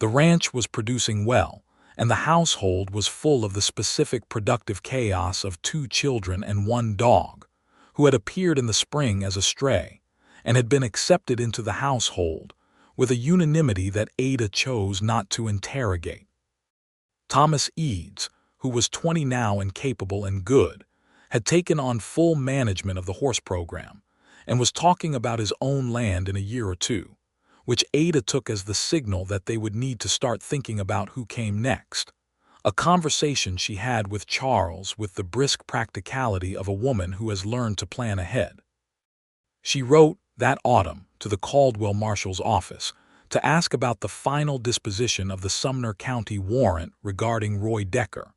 The ranch was producing well, and the household was full of the specific productive chaos of 2 children and 1 dog, who had appeared in the spring as a stray, and had been accepted into the household, with a unanimity that Ada chose not to interrogate. Thomas Eads, who was 20 now and capable and good, had taken on full management of the horse program, and was talking about his own land in a year or two, which Ada took as the signal that they would need to start thinking about who came next. A conversation she had with Charles with the brisk practicality of a woman who has learned to plan ahead. She wrote that autumn to the Caldwell Marshal's office to ask about the final disposition of the Sumner County warrant regarding Roy Decker.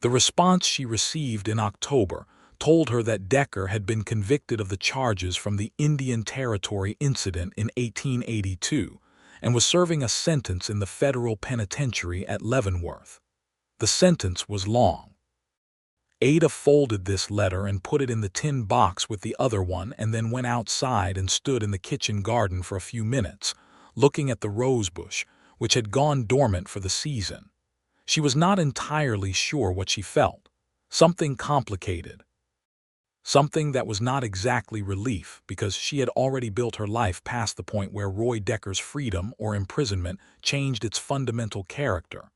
The response she received in October told her that Decker had been convicted of the charges from the Indian Territory incident in 1882 and was serving a sentence in the federal penitentiary at Leavenworth. The sentence was long. Ada folded this letter and put it in the tin box with the other one, and then went outside and stood in the kitchen garden for a few minutes, looking at the rosebush, which had gone dormant for the season. She was not entirely sure what she felt. Something complicated. Something that was not exactly relief, because she had already built her life past the point where Roy Decker's freedom or imprisonment changed its fundamental character,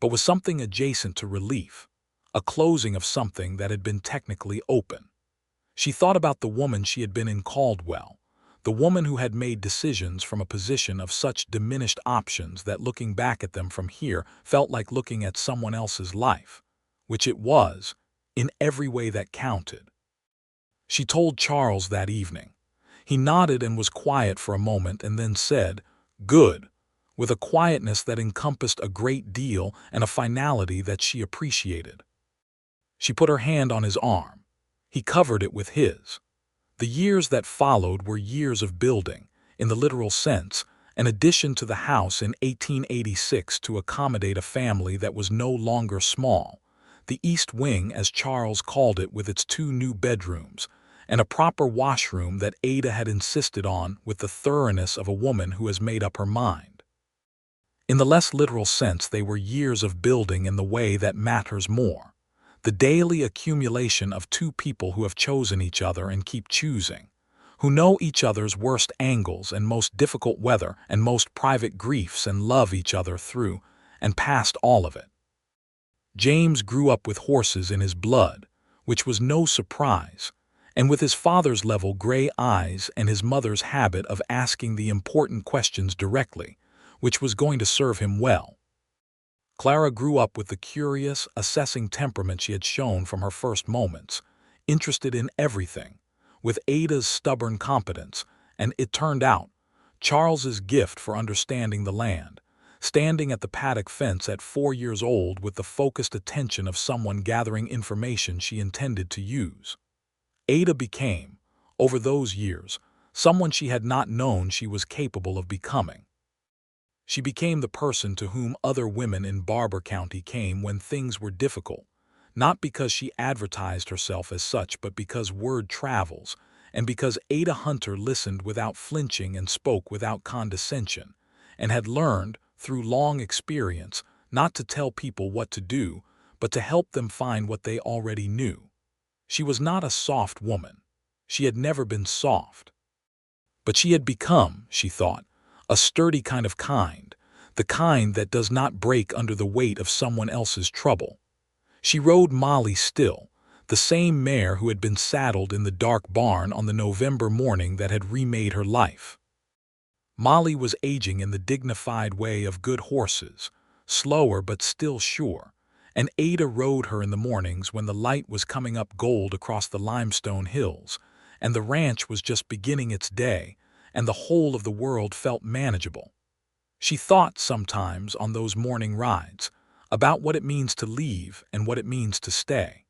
but was something adjacent to relief, a closing of something that had been technically open. She thought about the woman she had been in Caldwell, the woman who had made decisions from a position of such diminished options that looking back at them from here felt like looking at someone else's life, which it was, in every way that counted. She told Charles that evening. He nodded and was quiet for a moment and then said, "Good," with a quietness that encompassed a great deal and a finality that she appreciated. She put her hand on his arm. He covered it with his. The years that followed were years of building, in the literal sense, an addition to the house in 1886 to accommodate a family that was no longer small, the East Wing as Charles called it with its 2 new bedrooms, and a proper washroom that Ada had insisted on with the thoroughness of a woman who has made up her mind. In the less literal sense, they were years of building in the way that matters more. The daily accumulation of 2 people who have chosen each other and keep choosing, who know each other's worst angles and most difficult weather and most private griefs and love each other through and past all of it. James grew up with horses in his blood, which was no surprise, and with his father's level gray eyes and his mother's habit of asking the important questions directly, which was going to serve him well. Clara grew up with the curious, assessing temperament she had shown from her first moments, interested in everything, with Ada's stubborn competence, and, it turned out, Charles's gift for understanding the land, standing at the paddock fence at 4 years old with the focused attention of someone gathering information she intended to use. Ada became, over those years, someone she had not known she was capable of becoming. She became the person to whom other women in Barber County came when things were difficult, not because she advertised herself as such, but because word travels, and because Ada Hunter listened without flinching and spoke without condescension, and had learned, through long experience, not to tell people what to do, but to help them find what they already knew. She was not a soft woman. She had never been soft. But she had become, she thought, a sturdy kind, the kind that does not break under the weight of someone else's trouble. She rode Molly still, the same mare who had been saddled in the dark barn on the November morning that had remade her life. Molly was aging in the dignified way of good horses, slower but still sure, and Ada rode her in the mornings when the light was coming up gold across the limestone hills, and the ranch was just beginning its day, and the whole of the world felt manageable. She thought sometimes on those morning rides about what it means to leave and what it means to stay.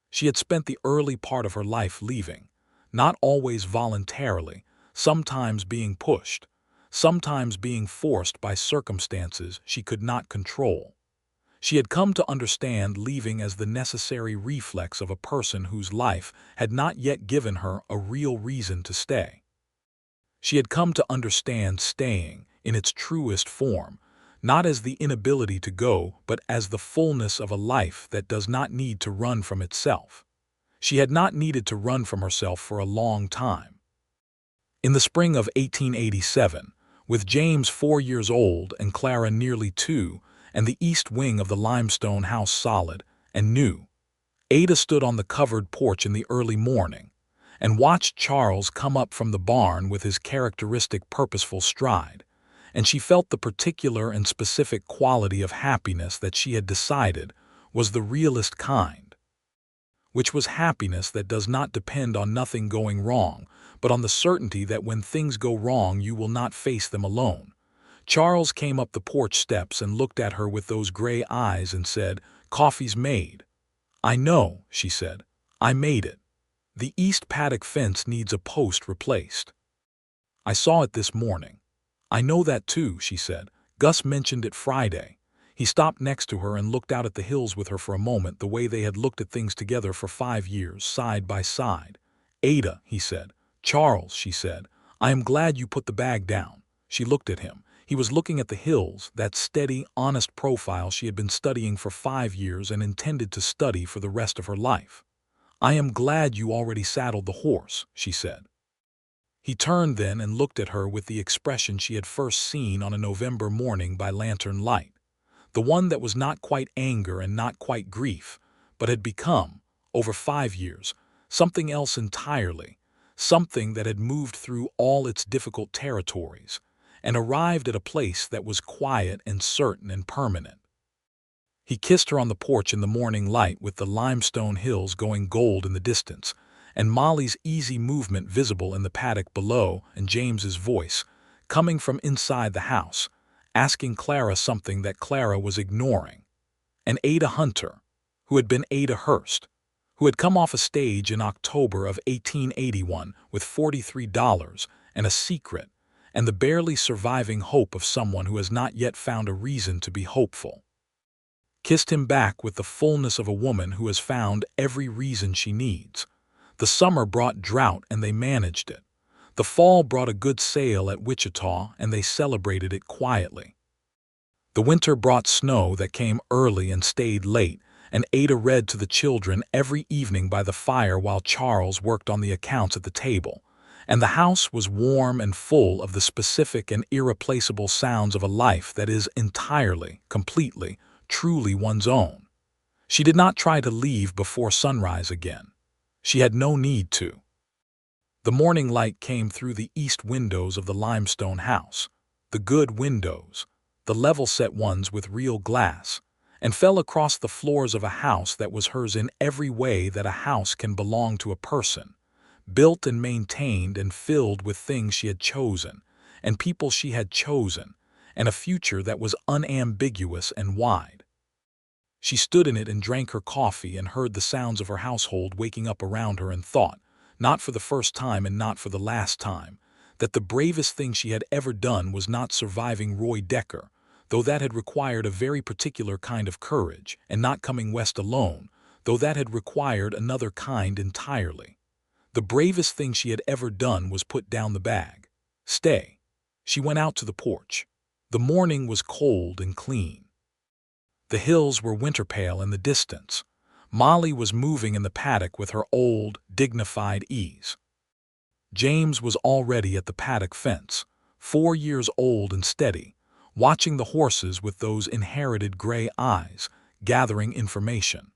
She had spent the early part of her life leaving, not always voluntarily, sometimes being pushed, sometimes being forced by circumstances she could not control. She had come to understand leaving as the necessary reflex of a person whose life had not yet given her a real reason to stay. She had come to understand staying, in its truest form, not as the inability to go, but as the fullness of a life that does not need to run from itself. She had not needed to run from herself for a long time. In the spring of 1887, with James 4 years old and Clara nearly 2, and the east wing of the limestone house solid and new, Ada stood on the covered porch in the early morning and watched Charles come up from the barn with his characteristic purposeful stride, and she felt the particular and specific quality of happiness that she had decided was the realest kind, which was happiness that does not depend on nothing going wrong, but on the certainty that when things go wrong you will not face them alone. Charles came up the porch steps and looked at her with those gray eyes and said, "Coffee's made." "I know," she said. "I made it. The east paddock fence needs a post replaced. I saw it this morning." "I know that too," she said. "Gus mentioned it Friday." He stopped next to her and looked out at the hills with her for a moment, the way they had looked at things together for 5 years, side by side. "Ada," he said. "Charles," she said, "I am glad you put the bag down." She looked at him. He was looking at the hills, that steady, honest profile she had been studying for 5 years and intended to study for the rest of her life. "I am glad you already saddled the horse," she said. He turned then and looked at her with the expression she had first seen on a November morning by lantern light, the one that was not quite anger and not quite grief, but had become, over 5 years, something else entirely, something that had moved through all its difficult territories and arrived at a place that was quiet and certain and permanent. He kissed her on the porch in the morning light with the limestone hills going gold in the distance, and Molly's easy movement visible in the paddock below, and James's voice, coming from inside the house, asking Clara something that Clara was ignoring. And Ada Hunter, who had been Ada Hurst, who had come off a stage in October of 1881 with $43 and a secret, and the barely surviving hope of someone who has not yet found a reason to be hopeful, kissed him back with the fullness of a woman who has found every reason she needs. The summer brought drought and they managed it. The fall brought a good sale at Wichita and they celebrated it quietly. The winter brought snow that came early and stayed late, and Ada read to the children every evening by the fire while Charles worked on the accounts at the table, and the house was warm and full of the specific and irreplaceable sounds of a life that is entirely, completely, truly one's own. She did not try to leave before sunrise again. She had no need to. The morning light came through the east windows of the limestone house, the good windows, the level-set ones with real glass, and fell across the floors of a house that was hers in every way that a house can belong to a person, built and maintained and filled with things she had chosen, and people she had chosen, and a future that was unambiguous and wide. She stood in it and drank her coffee and heard the sounds of her household waking up around her and thought, not for the first time and not for the last time, that the bravest thing she had ever done was not surviving Roy Decker, though that had required a very particular kind of courage, and not coming west alone, though that had required another kind entirely. The bravest thing she had ever done was put down the bag. Stay. She went out to the porch. The morning was cold and clean. The hills were winter pale in the distance. Molly was moving in the paddock with her old, dignified ease. James was already at the paddock fence, 4 years old and steady, watching the horses with those inherited gray eyes, gathering information.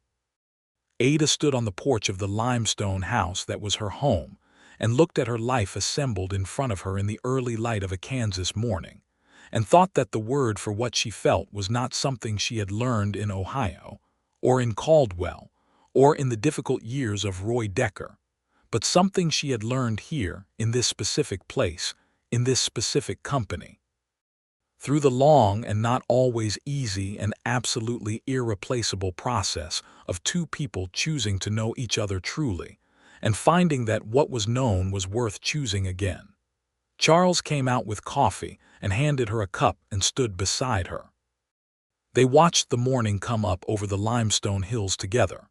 Ada stood on the porch of the limestone house that was her home and looked at her life assembled in front of her in the early light of a Kansas morning, and thought that the word for what she felt was not something she had learned in Ohio, or in Caldwell, or in the difficult years of Roy Decker, but something she had learned here, in this specific place, in this specific company. Through the long and not always easy and absolutely irreplaceable process of two people choosing to know each other truly, and finding that what was known was worth choosing again. Charles came out with coffee and handed her a cup and stood beside her. They watched the morning come up over the limestone hills together.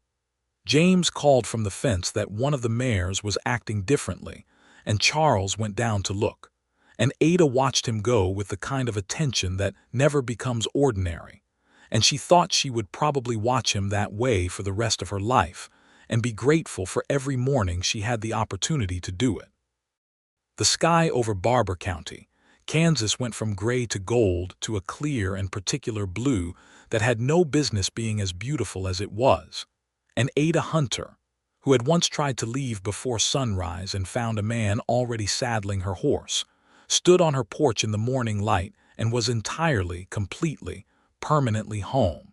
James called from the fence that one of the mares was acting differently, and Charles went down to look. And Ada watched him go with the kind of attention that never becomes ordinary. And she thought she would probably watch him that way for the rest of her life, and be grateful for every morning she had the opportunity to do it. The sky over Barber County, Kansas went from gray to gold to a clear and particular blue that had no business being as beautiful as it was. And Ada Hunter, who had once tried to leave before sunrise and found a man already saddling her horse, stood on her porch in the morning light and was entirely, completely, permanently home.